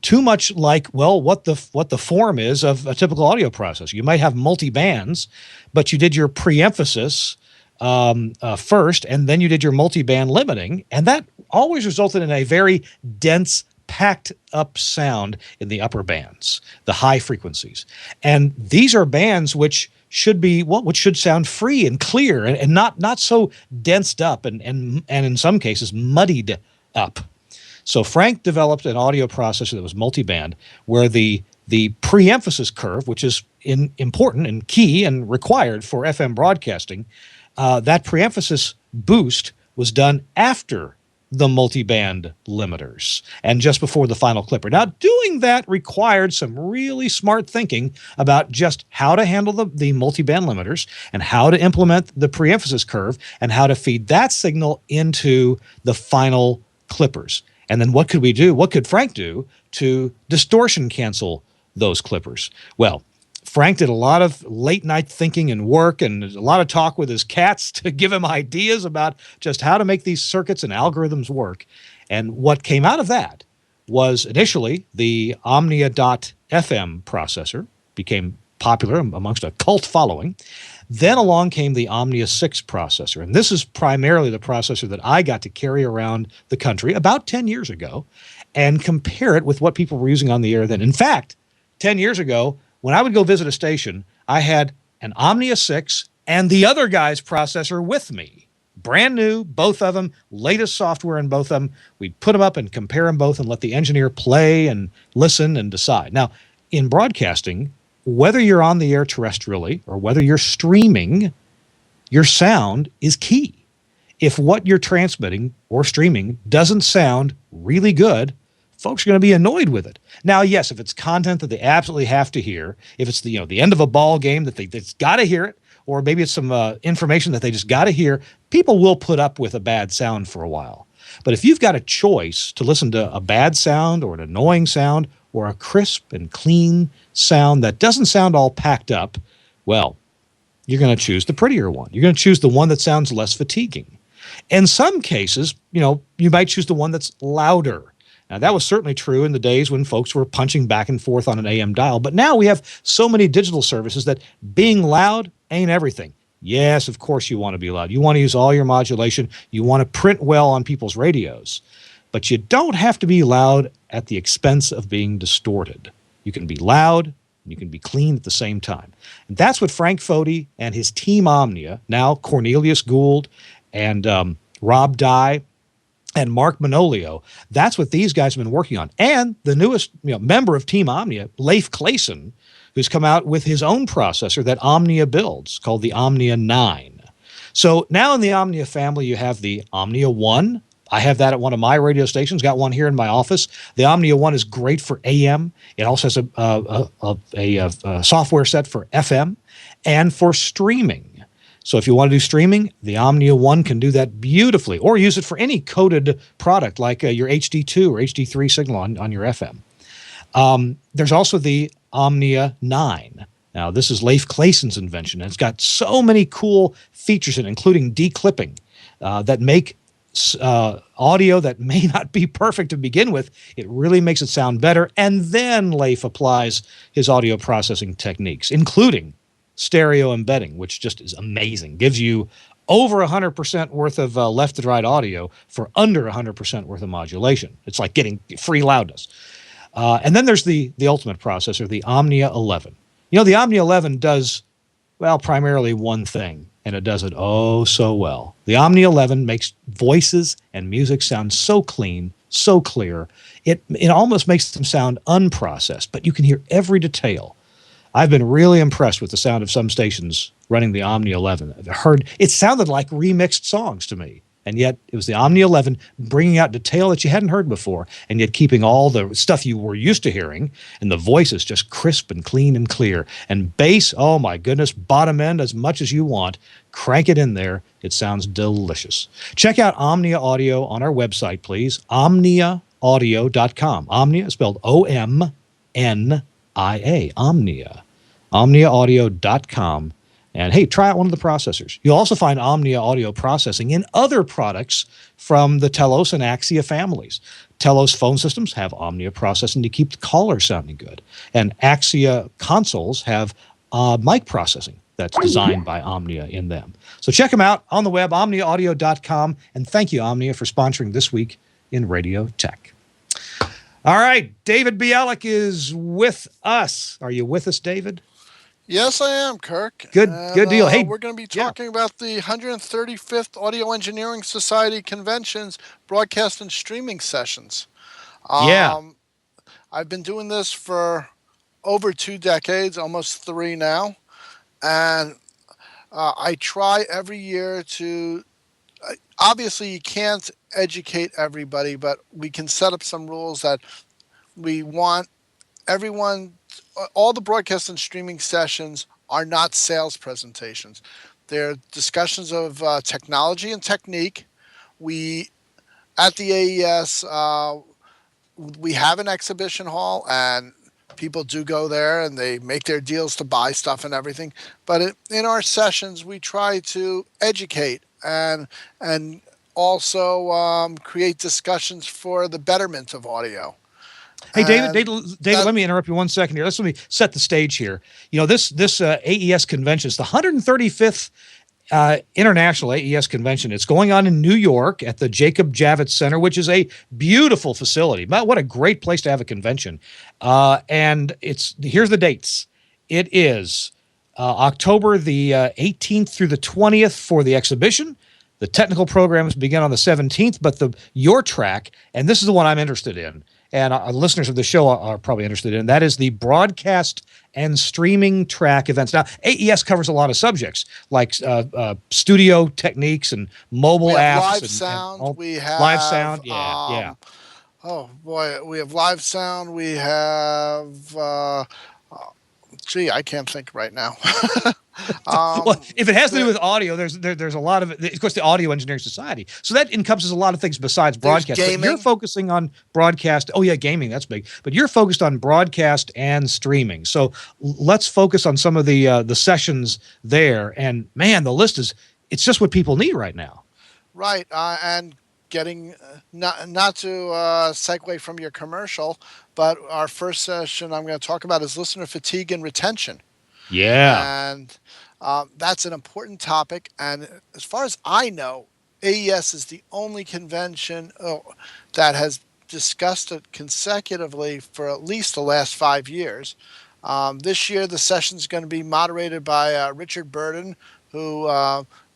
too much like, what the form is of a typical audio processor. You might have multi-bands, but you did your pre-emphasis first, and then you did your multiband limiting, and that always resulted in a very dense, packed up sound in the upper bands, the high frequencies. And these are bands which should be which should sound free and clear and not so densed up and in some cases muddied up. So Frank developed an audio processor that was multiband, where the pre-emphasis curve, which is important and key and required for FM broadcasting, that pre-emphasis boost was done after the multiband limiters and just before the final clipper. Now, doing that required some really smart thinking about just how to handle the multiband limiters and how to implement the pre-emphasis curve and how to feed that signal into the final clippers. And then what could we do? What could Frank do to distortion cancel those clippers? Well, Frank did a lot of late night thinking and work and a lot of talk with his cats to give him ideas about just how to make these circuits and algorithms work. And what came out of that was initially the Omnia.FM processor became popular amongst a cult following. Then along came the Omnia 6 processor. And this is primarily the processor that I got to carry around the country about 10 years ago and compare it with what people were using on the air then. In fact, 10 years ago, when I would go visit a station, I had an Omnia 6 and the other guy's processor with me. Brand new, both of them, latest software in both of them. We'd put them up and compare them both and let the engineer play and listen and decide. Now, in broadcasting, whether you're on the air terrestrially or whether you're streaming, your sound is key. If what you're transmitting or streaming doesn't sound really good, folks are going to be annoyed with it. Now, yes, if it's content that they absolutely have to hear, if it's the end of a ball game that they've got to hear it, or maybe it's some information that they just got to hear, people will put up with a bad sound for a while. But if you've got a choice to listen to a bad sound or an annoying sound or a crisp and clean sound that doesn't sound all packed up, well, you're going to choose the prettier one. You're going to choose the one that sounds less fatiguing. In some cases, you might choose the one that's louder. Now, that was certainly true in the days when folks were punching back and forth on an AM dial. But now we have so many digital services that being loud ain't everything. Yes, of course you want to be loud. You want to use all your modulation. You want to print well on people's radios. But you don't have to be loud at the expense of being distorted. You can be loud and you can be clean at the same time. And that's what Frank Foti and his team Omnia, now Cornelius Gould and Rob Dye, and Mark Manolio, that's what these guys have been working on. And the newest member of Team Omnia, Leif Clayson, who's come out with his own processor that Omnia builds called the Omnia 9. So now in the Omnia family, you have the Omnia 1. I have that at one of my radio stations, got one here in my office. The Omnia 1 is great for AM. It also has a software set for FM and for streaming. So if you want to do streaming, the Omnia 1 can do that beautifully, or use it for any coded product like your HD2 or HD3 signal on your FM. There's also the Omnia 9. Now, this is Leif Clayson's invention, and it's got so many cool features in it, including declipping, that make audio that may not be perfect to begin with. It really makes it sound better, and then Leif applies his audio processing techniques, including stereo embedding, which just is amazing. Gives you over 100% worth of left to right audio for under 100% worth of modulation. It's like getting free loudness. And then there's the ultimate processor, the Omnia 11. The Omnia 11 does, well, primarily one thing, and it does it oh so well. The Omnia 11 makes voices and music sound so clean, so clear. It almost makes them sound unprocessed, but you can hear every detail. I've been really impressed with the sound of some stations running the Omnia 11. I've heard it sounded like remixed songs to me, and yet it was the Omnia 11 bringing out detail that you hadn't heard before, and yet keeping all the stuff you were used to hearing, and the voices just crisp and clean and clear. And bass, oh my goodness, bottom end as much as you want. Crank it in there. It sounds delicious. Check out Omnia Audio on our website, please. OmniaAudio.com. Omnia is spelled O-M-N-I-A. Omnia. OmniaAudio.com. And hey, try out one of the processors. You'll also find Omnia audio processing in other products from the Telos and Axia families. Telos phone systems have Omnia processing to keep the caller sounding good. And Axia consoles have mic processing that's designed by Omnia in them. So check them out on the web, omniaaudio.com. And thank you, Omnia, for sponsoring This Week in Radio Tech. All right, David Bialik is with us. Are you with us, David? Yes, I am, Kirk. Good deal. Hey, we're going to be talking about the 135th Audio Engineering Society Convention's broadcast and streaming sessions. I've been doing this for over 2 decades, almost 3 now. And I try every year to, obviously you can't educate everybody, but we can set up some rules that we want everyone, all the broadcast and streaming sessions are not sales presentations. They're discussions of technology and technique. At the AES, we have an exhibition hall, and people do go there and they make their deals to buy stuff and everything. But in our sessions, we try to educate and also create discussions for the betterment of audio. Hey, David, let me interrupt you 1 second here. Let me set the stage here. You know, this AES convention is the 135th International AES Convention. It's going on in New York at the Jacob Javits Center, which is a beautiful facility. What a great place to have a convention. And here's the dates. It is October the 18th through the 20th for the exhibition. The technical programs begin on the 17th, but your track, and this is the one I'm interested in, and our listeners of the show are probably interested in, that is the broadcast and streaming track events. Now, AES covers a lot of subjects like studio techniques and mobile apps. Live sound. We have live sound. Yeah. Oh boy, we have live sound. We have. I can't think right now. Well, if it has to do with audio, there's a lot of it. Of course, the Audio Engineering Society. So that encompasses a lot of things besides broadcast. But you're focusing on broadcast. Oh yeah, gaming, that's big. But you're focused on broadcast and streaming. So let's focus on some of the sessions there. And man, the list it's just what people need right now. Right, and getting not to segue from your commercial, but our first session I'm going to talk about is listener fatigue and retention. Yeah. And that's an important topic. And as far as I know, AES is the only convention that has discussed it consecutively for at least the last 5 years. This year, the session is going to be moderated by Richard Burden, who,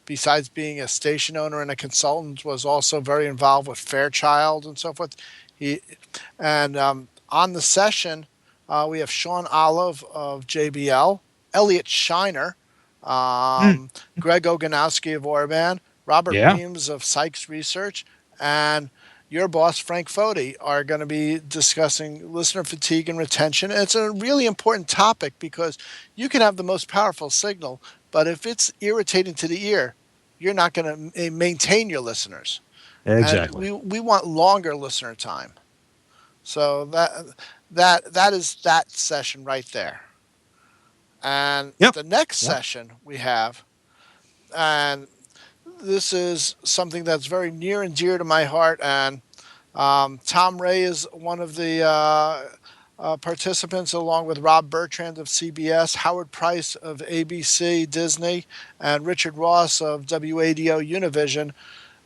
besides being a station owner and a consultant, was also very involved with Fairchild and so forth. On the session, we have Sean Olive of JBL, Elliot Shiner, Greg Oganowski of Orban, Robert Reams of Sykes Research, and your boss, Frank Foti, are going to be discussing listener fatigue and retention. And it's a really important topic because you can have the most powerful signal, but if it's irritating to the ear, you're not going to maintain your listeners. Exactly. And we want longer listener time. So that is that session right there. And the next session we have, and this is something that's very near and dear to my heart, and Tom Ray is one of the participants, along with Rob Bertrand of CBS, Howard Price of ABC, Disney, and Richard Ross of WADO Univision,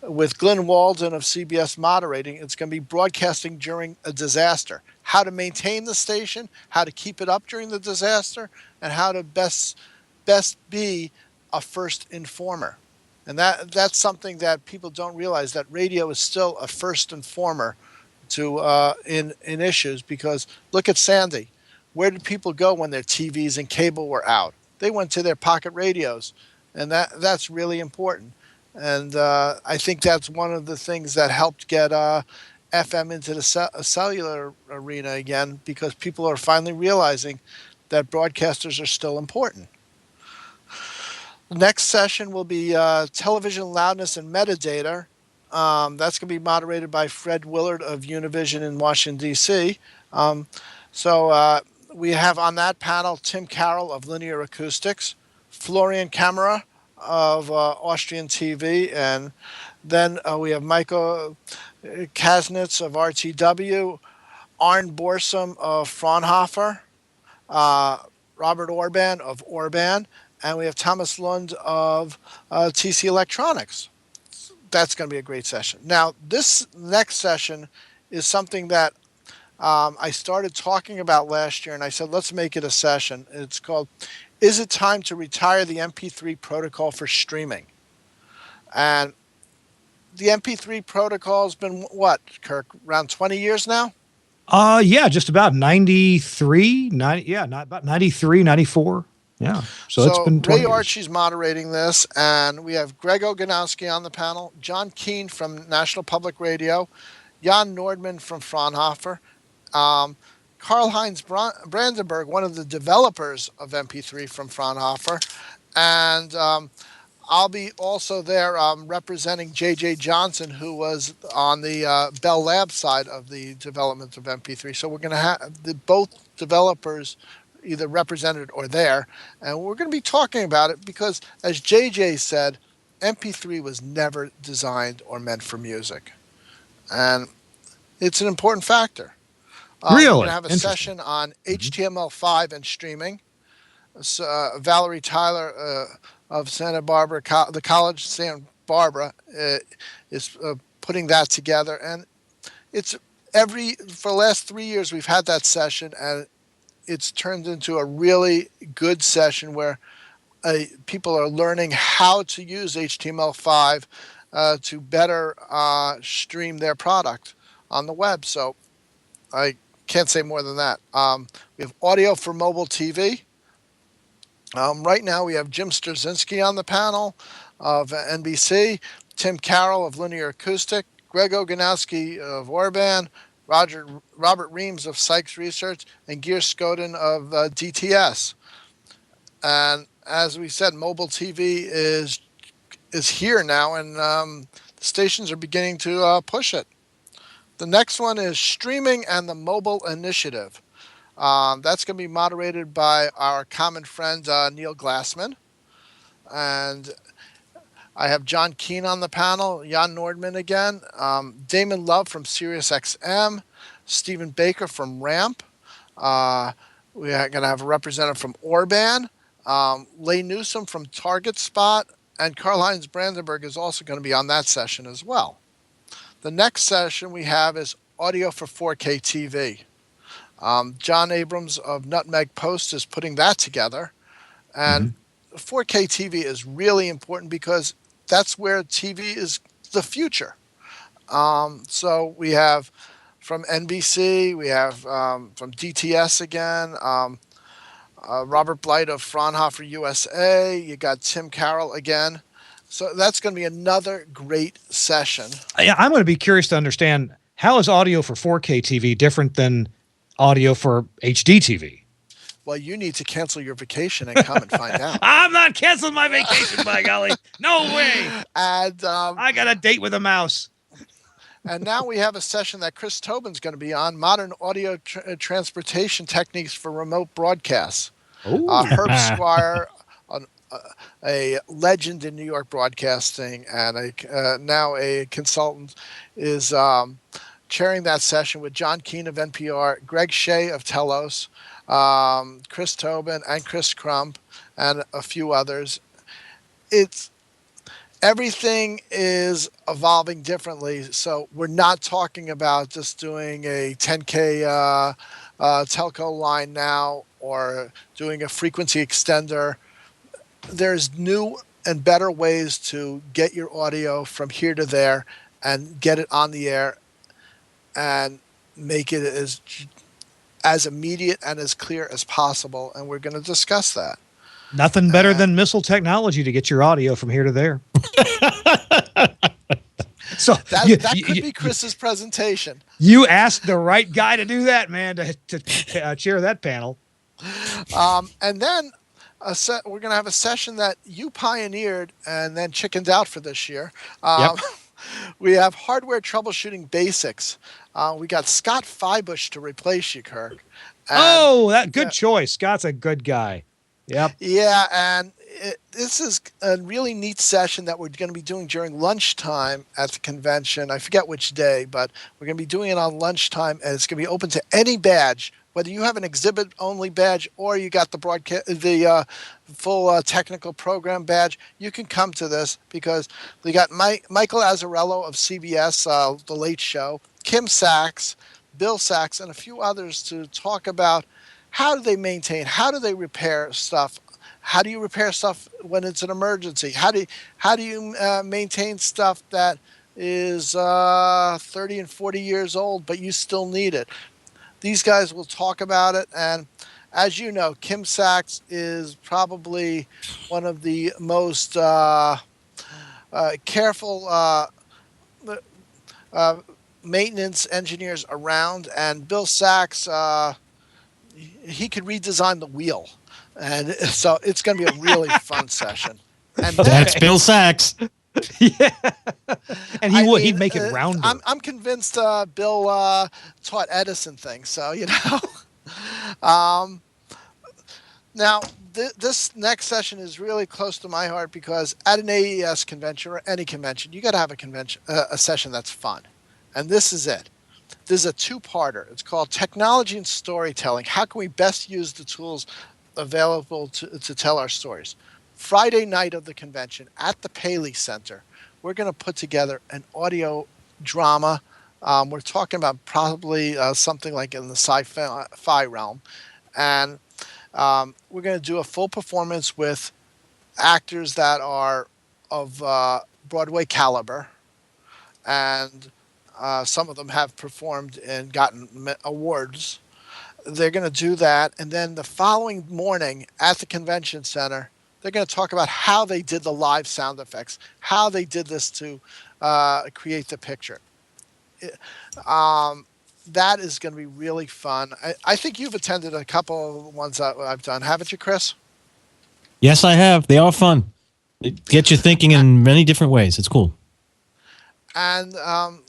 with Glenn Walden of CBS moderating. It's going to be broadcasting during a disaster. How to maintain the station, how to keep it up during the disaster, and how to best be a first informer. And that's something that people don't realize, that radio is still a first informer to in issues, because look at Sandy. Where did people go when their TVs and cable were out? They went to their pocket radios, and that's really important. And I think that's one of the things that helped get FM into the cellular arena again, because people are finally realizing that broadcasters are still important. The next session will be television loudness and metadata. That's going to be moderated by Fred Willard of Univision in Washington, D.C. So we have on that panel Tim Carroll of Linear Acoustics, Florian Kammerer of Austrian TV, and then we have Michael Kasnitz of RTW, Arne Borsum of Fraunhofer, Robert Orban of Orban, and we have Thomas Lund of TC Electronics. That's going to be a great session. Now, this next session is something that I started talking about last year, and I said, let's make it a session. It's called, Is It Time to Retire the MP3 Protocol for Streaming? And the MP3 protocol has been, what, Kirk, around 20 years now? Yeah, just about 93, 90, yeah, not about 93, 94. Yeah. So it's been 20 Ray years. Archie's moderating this, and we have Greg Oganowski on the panel, John Keane from National Public Radio, Jan Nordman from Fraunhofer, Karl-Heinz Brandenburg, one of the developers of MP3 from Fraunhofer, and I'll be also there representing J.J. Johnson, who was on the Bell Labs side of the development of MP3. So we're going to have both developers either represented or there, and we're going to be talking about it because, as J.J. said, MP3 was never designed or meant for music, and it's an important factor. Really? We're going to have a session on HTML5 and streaming. So, Valerie Tyler of Santa Barbara, the College of Santa Barbara, is putting that together, and it's for the last 3 years we've had that session, and it's turned into a really good session where people are learning how to use HTML5 to better stream their product on the web. So I can't say more than that. We have audio for mobile TV. Right now we have Jim Straczynski on the panel of NBC, Tim Carroll of Linear Acoustic, Greg Oganowski of Orban, Robert Reams of Sykes Research, and Geir Skoden of DTS. And as we said, mobile TV is here now, and the stations are beginning to push it. The next one is Streaming and the Mobile Initiative. That's going to be moderated by our common friend Neil Glassman. And I have John Keane on the panel, Jan Nordman again, Damon Love from SiriusXM, Stephen Baker from RAMP. We are going to have a representative from Orban, Leigh Newsom from Target Spot, and Karl-Heinz Brandenburg is also going to be on that session as well. The next session we have is Audio for 4K TV. John Abrams of Nutmeg Post is putting that together. And 4K TV is really important because that's where TV is the future. So we have from NBC, we have from DTS again, Robert Blight of Fraunhofer USA, you got Tim Carroll again. So that's going to be another great session. I'm going to be curious to understand, how is audio for 4K TV different than audio for HD TV? Well, you need to cancel your vacation and come and find out. I'm not canceling my vacation, by golly. No way. And I got a date with a mouse. And now we have a session that Chris Tobin's going to be on, Modern Audio Transportation Techniques for Remote Broadcasts. Herb Squire, a legend in New York broadcasting and now a consultant, is chairing that session with John Keane of NPR, Greg Shea of Telos, Chris Tobin and Chris Crump, and a few others. Everything is evolving differently, so we're not talking about just doing a 10K telco line now or doing a frequency extender. There's new and better ways to get your audio from here to there and get it on the air and make it as immediate and as clear as possible, and we're going to discuss that. Nothing better than missile technology to get your audio from here to there. So that could be Chris's presentation. You asked the right guy to do that, man, to chair that panel. And then we're going to have a session that you pioneered and then chickened out for this year. We have hardware troubleshooting basics. We got Scott Feibush to replace you, Kirk. And, good choice. Scott's a good guy. Yep. Yeah, and this is a really neat session that we're going to be doing during lunchtime at the convention. I forget which day, but we're going to be doing it on lunchtime, and it's going to be open to any badge whether you have an exhibit-only badge or you got the full technical program badge, you can come to this because we got Michael Azzarello of CBS, The Late Show, Kim Sachs, Bill Sachs, and a few others to talk about how do they maintain, how do they repair stuff, how do you repair stuff when it's an emergency, how do you maintain stuff that is 30 and 40 years old, but you still need it. These guys will talk about it, and as you know, Kim Sachs is probably one of the most careful maintenance engineers around, and Bill Sachs, he could redesign the wheel, and so it's going to be a really fun session. And that's Bill Sachs. Yeah, and he'd make it rounder. I'm convinced Bill taught Edison things, so you know. Now this next session is really close to my heart because at an AES convention or any convention, you got to have a session that's fun, and this is it. This is a two-parter. It's called Technology and Storytelling. How can we best use the tools available to tell our stories? Friday night of the convention at the Paley Center, we're going to put together an audio drama. We're talking about probably something like in the sci-fi realm. And we're going to do a full performance with actors that are of Broadway caliber. And some of them have performed and gotten awards. They're going to do that. And then the following morning at the convention center, they're going to talk about how they did the live sound effects, how they did this to create the picture. That is going to be really fun. I think you've attended a couple of ones that I've done, haven't you, Chris? Yes, I have. They are fun. They get you thinking in many different ways. It's cool. And the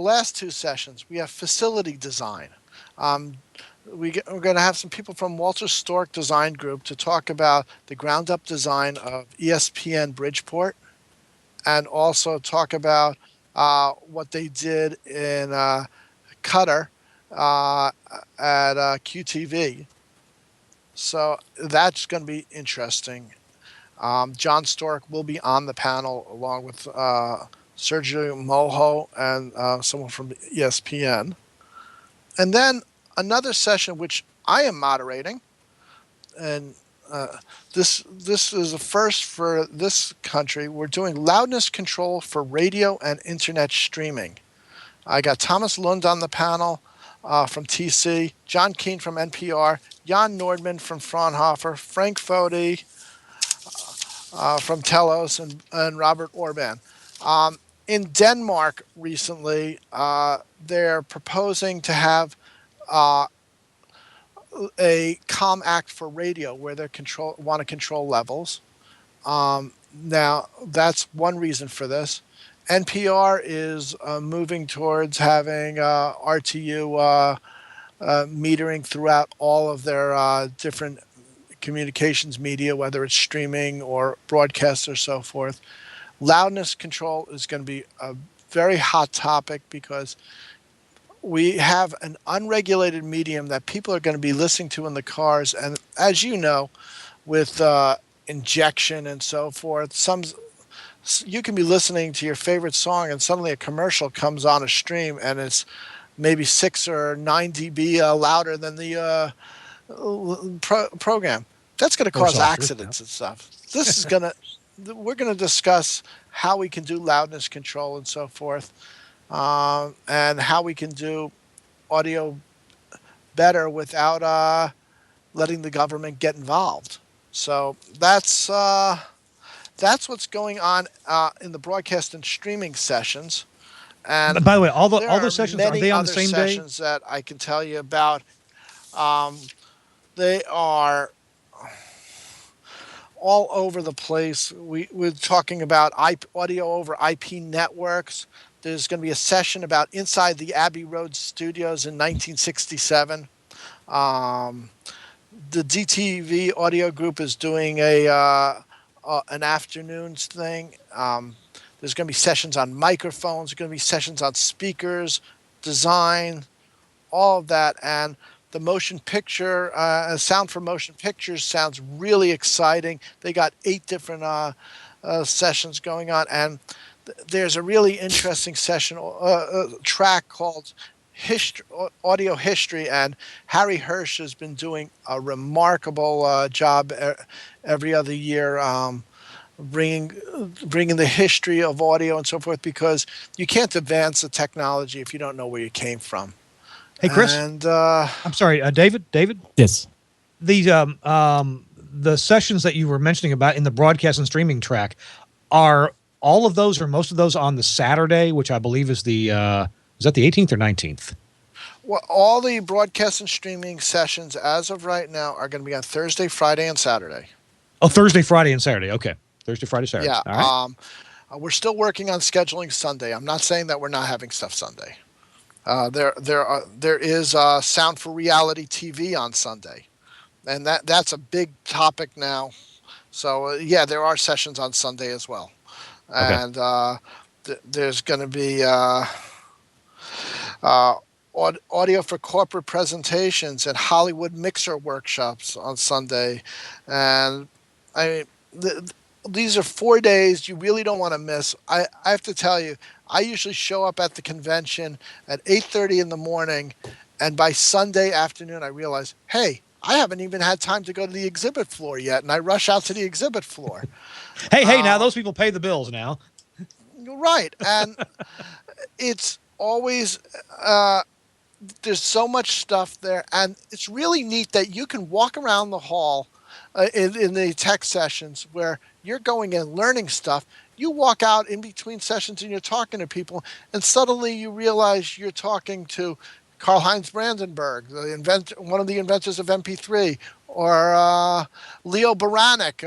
last two sessions, we have facility design. We're going to have some people from Walter Stork Design Group to talk about the ground-up design of ESPN Bridgeport, and also talk about what they did in Qatar at QTV. So that's going to be interesting. John Stork will be on the panel along with Sergio Mojo and someone from ESPN. And then another session which I am moderating, and this is a first for this country. We're doing loudness control for radio and internet streaming. I got Thomas Lund on the panel from TC, John Keane from NPR, Jan Nordman from Fraunhofer, Frank Fodi from Telos, and Robert Orban. In Denmark recently, they're proposing to have a COM Act for radio where they want to control levels. Now, that's one reason for this. NPR is moving towards having RTU metering throughout all of their different communications media, whether it's streaming or broadcast or so forth. Loudness control is going to be a very hot topic because we have an unregulated medium that people are going to be listening to in the cars. And as you know, with injection and so forth, you can be listening to your favorite song and suddenly a commercial comes on a stream and it's maybe 6 or 9 dB louder than the program. That's going to cause accidents and stuff. This is we're going to discuss how we can do loudness control and so forth. And how we can do audio better without letting the government get involved. So that's what's going on in the broadcast and streaming sessions. And by the way, all the sessions, are they on the same day? Sessions that I can tell you about. They are all over the place. We're talking about audio over IP networks. There's going to be a session about inside the Abbey Road studios in 1967. The DTV audio group is doing an afternoons thing. There's going to be sessions on microphones. There's going to be sessions on speakers, design, all of that. And the motion picture, sound for motion pictures sounds really exciting. They got 8 different sessions going on, and there's a really interesting session track called audio history, and Harry Hirsch has been doing a remarkable job every other year, bringing the history of audio and so forth, because you can't advance the technology if you don't know where you came from. Hey, Chris. And I'm sorry, David. Yes. These the sessions that you were mentioning about in the broadcast and streaming track, are all of those or most of those on the Saturday, which I believe is is that the 18th or 19th? Well, all the broadcast and streaming sessions as of right now are going to be on Thursday, Friday, and Saturday. Oh, Thursday, Friday, and Saturday. Okay. Thursday, Friday, Saturday. Yeah. All right. We're still working on scheduling Sunday. I'm not saying that we're not having stuff Sunday. There is Sound for Reality TV on Sunday, and that's a big topic now. So yeah, there are sessions on Sunday as well, and there's going to be audio for corporate presentations and Hollywood mixer workshops on Sunday, and I mean, these are 4 days you really don't want to miss. I have to tell you, I usually show up at the convention at 8:30 in the morning, and by Sunday afternoon I realize, hey, I haven't even had time to go to the exhibit floor yet, and I rush out to the exhibit floor. Hey, now those people pay the bills now. Right, and it's always there's so much stuff there, and it's really neat that you can walk around the hall in the tech sessions where you're going in learning stuff. You walk out in between sessions and you're talking to people, and suddenly you realize you're talking to Karl-Heinz Brandenburg, one of the inventors of MP3, or Leo Baranek,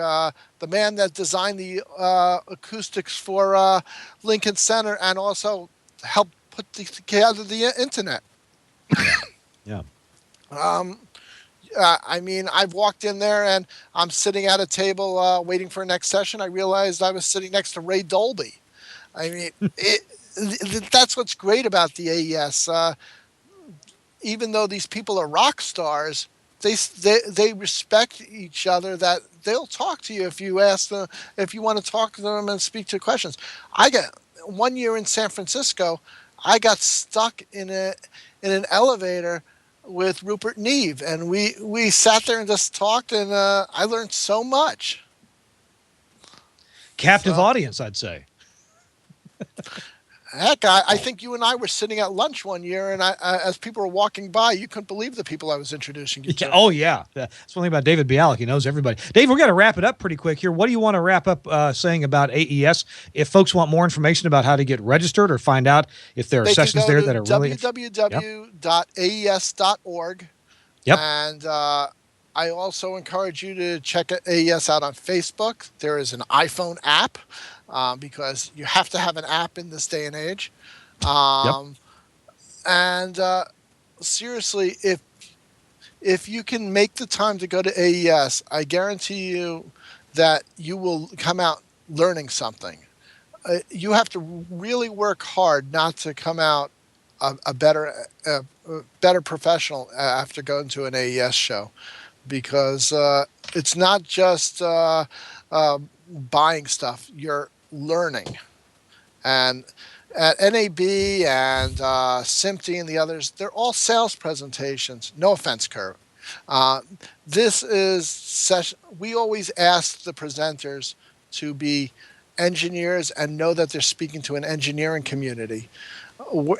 the man that designed the acoustics for Lincoln Center and also helped put together the internet. Yeah. I mean, I've walked in there and I'm sitting at a table waiting for a next session. I realized I was sitting next to Ray Dolby. I mean, that's what's great about the AES. Even though these people are rock stars, they respect each other. That they'll talk to you if you ask them, if you want to talk to them and speak to questions. I got 1 year in San Francisco. I got stuck in an elevator with Rupert Neve, and we sat there and just talked, and I learned so much. Captive audience, I'd say. Heck, I think you and I were sitting at lunch one year, and as people were walking by, you couldn't believe the people I was introducing you to. Oh, yeah. That's one thing about David Bialik. He knows everybody. Dave, we're going to wrap it up pretty quick here. What do you want to wrap up saying about AES? If folks want more information about how to get registered or find out if there are sessions there that are really... www.aes.org. Yep. And I also encourage you to check AES out on Facebook. There is an iPhone app. Because you have to have an app in this day and age. And seriously, if you can make the time to go to AES, I guarantee you that you will come out learning something. You have to really work hard not to come out a better professional after going to an AES show, because it's not just buying stuff. You're learning. And at NAB and SMPTE and the others, they're all sales presentations. No offense, Kurt. This is session. We always ask the presenters to be engineers and know that they're speaking to an engineering community.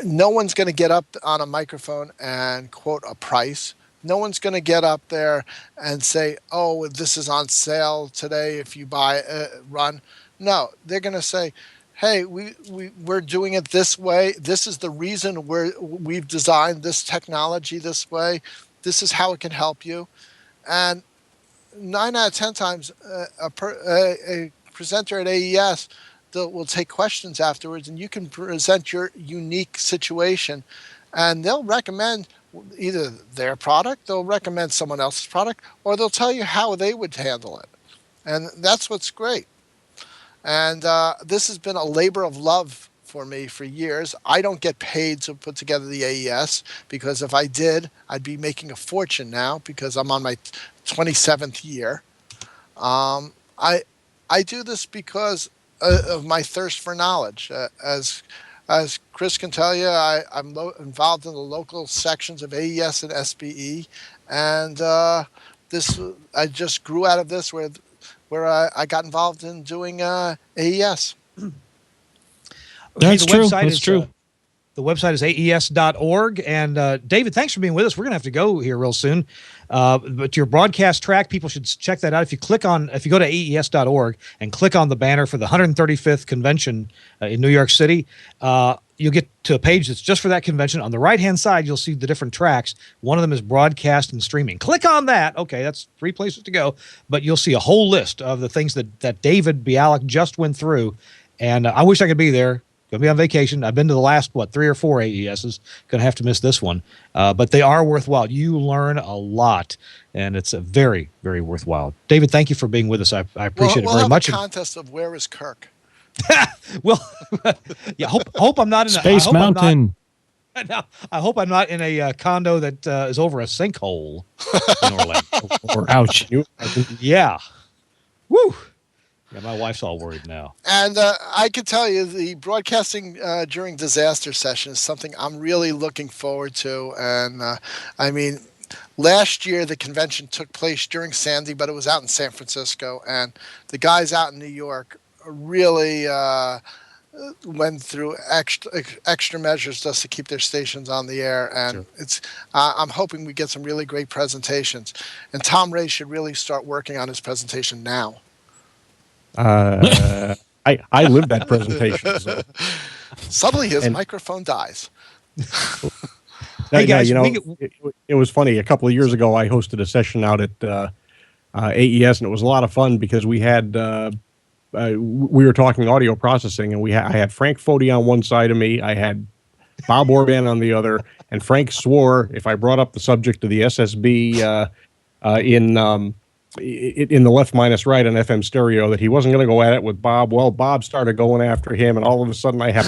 No one's going to get up on a microphone and quote a price. No one's going to get up there and say, oh, this is on sale today if you buy run. No, they're going to say, hey, we're doing it this way. This is the reason we've designed this technology this way. This is how it can help you. And 9 out of 10 times, a presenter at AES will take questions afterwards, and you can present your unique situation. And they'll recommend either their product, they'll recommend someone else's product, or they'll tell you how they would handle it. And that's what's great. And this has been a labor of love for me for years. I don't get paid to put together the AES, because if I did, I'd be making a fortune now, because I'm on my 27th year. I do this because of my thirst for knowledge. As Chris can tell you, I'm involved in the local sections of AES and SBE, and I just grew out of this where I got involved in doing AES. That's true. That's true. The website is aes.org. And David, thanks for being with us. We're going to have to go here real soon. But your broadcast track, people should check that out. If you go to aes.org and click on the banner for the 135th convention in New York City, you'll get to a page that's just for that convention. On the right-hand side, you'll see the different tracks. One of them is broadcast and streaming. Click on that. Okay, that's 3 places to go. But you'll see a whole list of the things that David Bialik just went through. And I wish I could be there. Going to be on vacation. I've been to the last, 3 or 4 AESs. Going to have to miss this one. But they are worthwhile. You learn a lot, and it's a very, very worthwhile. David, thank you for being with us. I appreciate it very much. We'll have a contest of where is Kirk. Well, yeah. Hope I'm not in Space Mountain. I hope I'm not in a condo that is over a sinkhole in Orlando. Or ouch. Yeah. Woo. Yeah, my wife's all worried now. And I can tell you, the broadcasting during disaster session is something I'm really looking forward to. And I mean, last year the convention took place during Sandy, but it was out in San Francisco, and the guys out in New York really went through extra measures just to keep their stations on the air. And sure. I'm hoping we get some really great presentations. And Tom Ray should really start working on his presentation now. I lived that presentation. So. Suddenly his microphone dies. Hey guys, it was funny. A couple of years ago, I hosted a session out at AES, and it was a lot of fun because we had we were talking audio processing, and I had Frank Foti on one side of me, I had Bob Orban on the other, and Frank swore if I brought up the subject of the SSB in the left minus right on FM stereo that he wasn't going to go at it with Bob. Well, Bob started going after him, and all of a sudden I had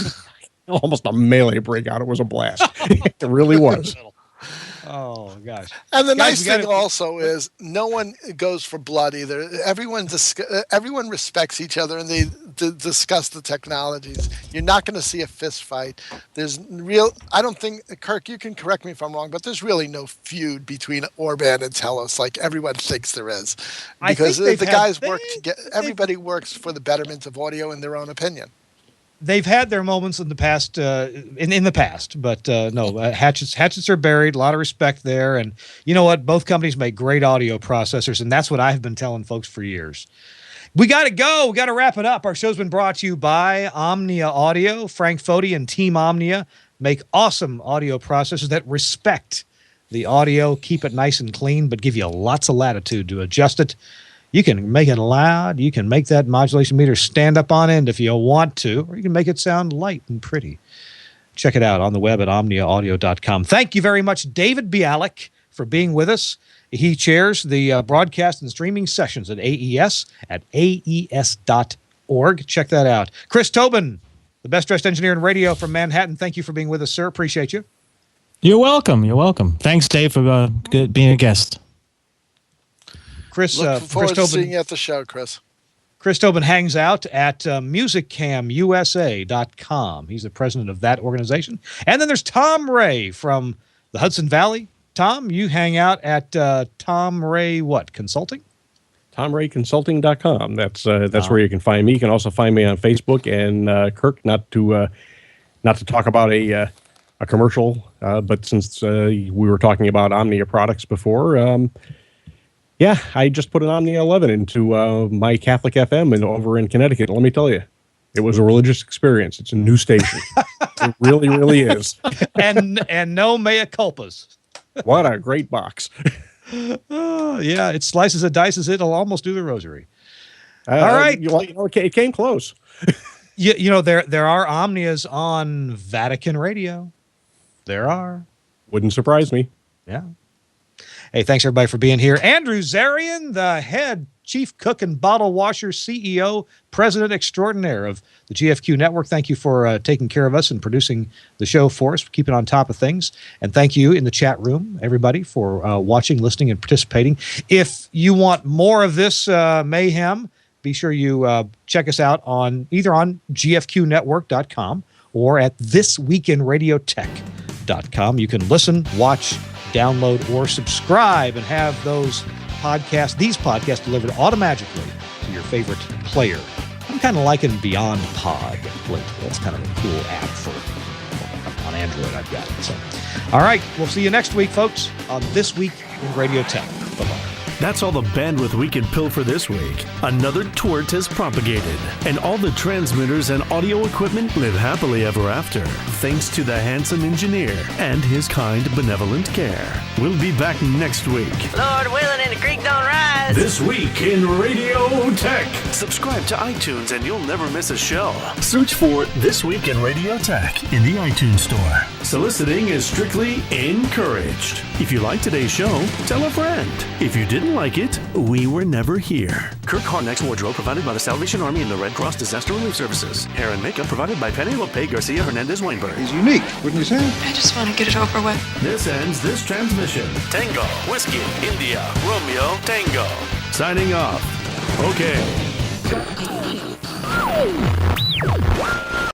almost a melee breakout. It was a blast. It really was. Oh, gosh. And the nice thing also is no one goes for blood either. Everyone respects each other, and they discuss the technologies. You're not going to see a fist fight. I don't think, Kirk, you can correct me if I'm wrong, but there's really no feud between Orban and Telos like everyone thinks there is. Because the guys work together. Everybody works for the betterment of audio in their own opinion. They've had their moments in the past, in the past, but no, hatchets are buried. A lot of respect there, and you know what? Both companies make great audio processors, and that's what I've been telling folks for years. We got to go. We got to wrap it up. Our show's been brought to you by Omnia Audio. Frank Foti and Team Omnia make awesome audio processors that respect the audio, keep it nice and clean, but give you lots of latitude to adjust it. You can make it loud. You can make that modulation meter stand up on end if you want to, or you can make it sound light and pretty. Check it out on the web at omniaaudio.com. Thank you very much, David Bialik, for being with us. He chairs the broadcast and streaming sessions at AES at aes.org. Check that out. Chris Tobin, the best-dressed engineer in radio from Manhattan. Thank you for being with us, sir. Appreciate you. You're welcome. You're welcome. Thanks, Dave, for being a guest. Look forward to seeing you at the show, Chris. Chris Tobin hangs out at musiccamusa.com. He's the president of that organization. And then there's Tom Ray from the Hudson Valley. Tom, you hang out at Tom Ray what? Consulting? TomRayConsulting.com. That's where you can find me. You can also find me on Facebook. And Kirk, not to talk about a commercial, but since we were talking about Omnia products before. Yeah, I just put an Omnia 11 into my Catholic FM over in Connecticut. Let me tell you, it was a religious experience. It's a new station. It really, really is. and no mea culpas. What a great box. Yeah, it slices it, dices it. It'll almost do the rosary. All right. It came close. There are Omnias on Vatican Radio. There are. Wouldn't surprise me. Yeah. Hey, thanks everybody for being here. Andrew Zarian, the head Chief Cook and Bottle Washer, CEO, President Extraordinaire of the GFQ Network. Thank you for taking care of us and producing the show for us, keeping on top of things. And thank you in the chat room, everybody, for watching, listening, and participating. If you want more of this mayhem, be sure you check us out either on gfqnetwork.com or at thisweekinradiotech.com. You can listen, watch, download, or subscribe and have these podcasts delivered automatically to your favorite player. I'm kind of liking Beyond Pod lately. That's kind of a cool app on Android. I've got it. So, all right, we'll see you next week, folks, on This Week in Radio Tech. Bye-bye. That's all the bandwidth we can pill for this week. Another TWIRT has propagated, and all the transmitters and audio equipment live happily ever after, thanks to the handsome engineer and his kind, benevolent care. We'll be back next week. Lord willing and the creek don't rise. This Week in Radio Tech. Subscribe to iTunes and you'll never miss a show. Search for This Week in Radio Tech in the iTunes Store. Soliciting is strictly encouraged. If you like today's show, tell a friend. If you didn't like it, we were never here. Kirk Harnack's wardrobe provided by the Salvation Army and the Red Cross Disaster Relief Services. Hair and makeup provided by Penelope Garcia Hernandez Weinberg. He's unique, wouldn't you say? I just want to get it over with. This ends this transmission. Tango, Whiskey, India, Romeo, Tango. Signing off. Okay.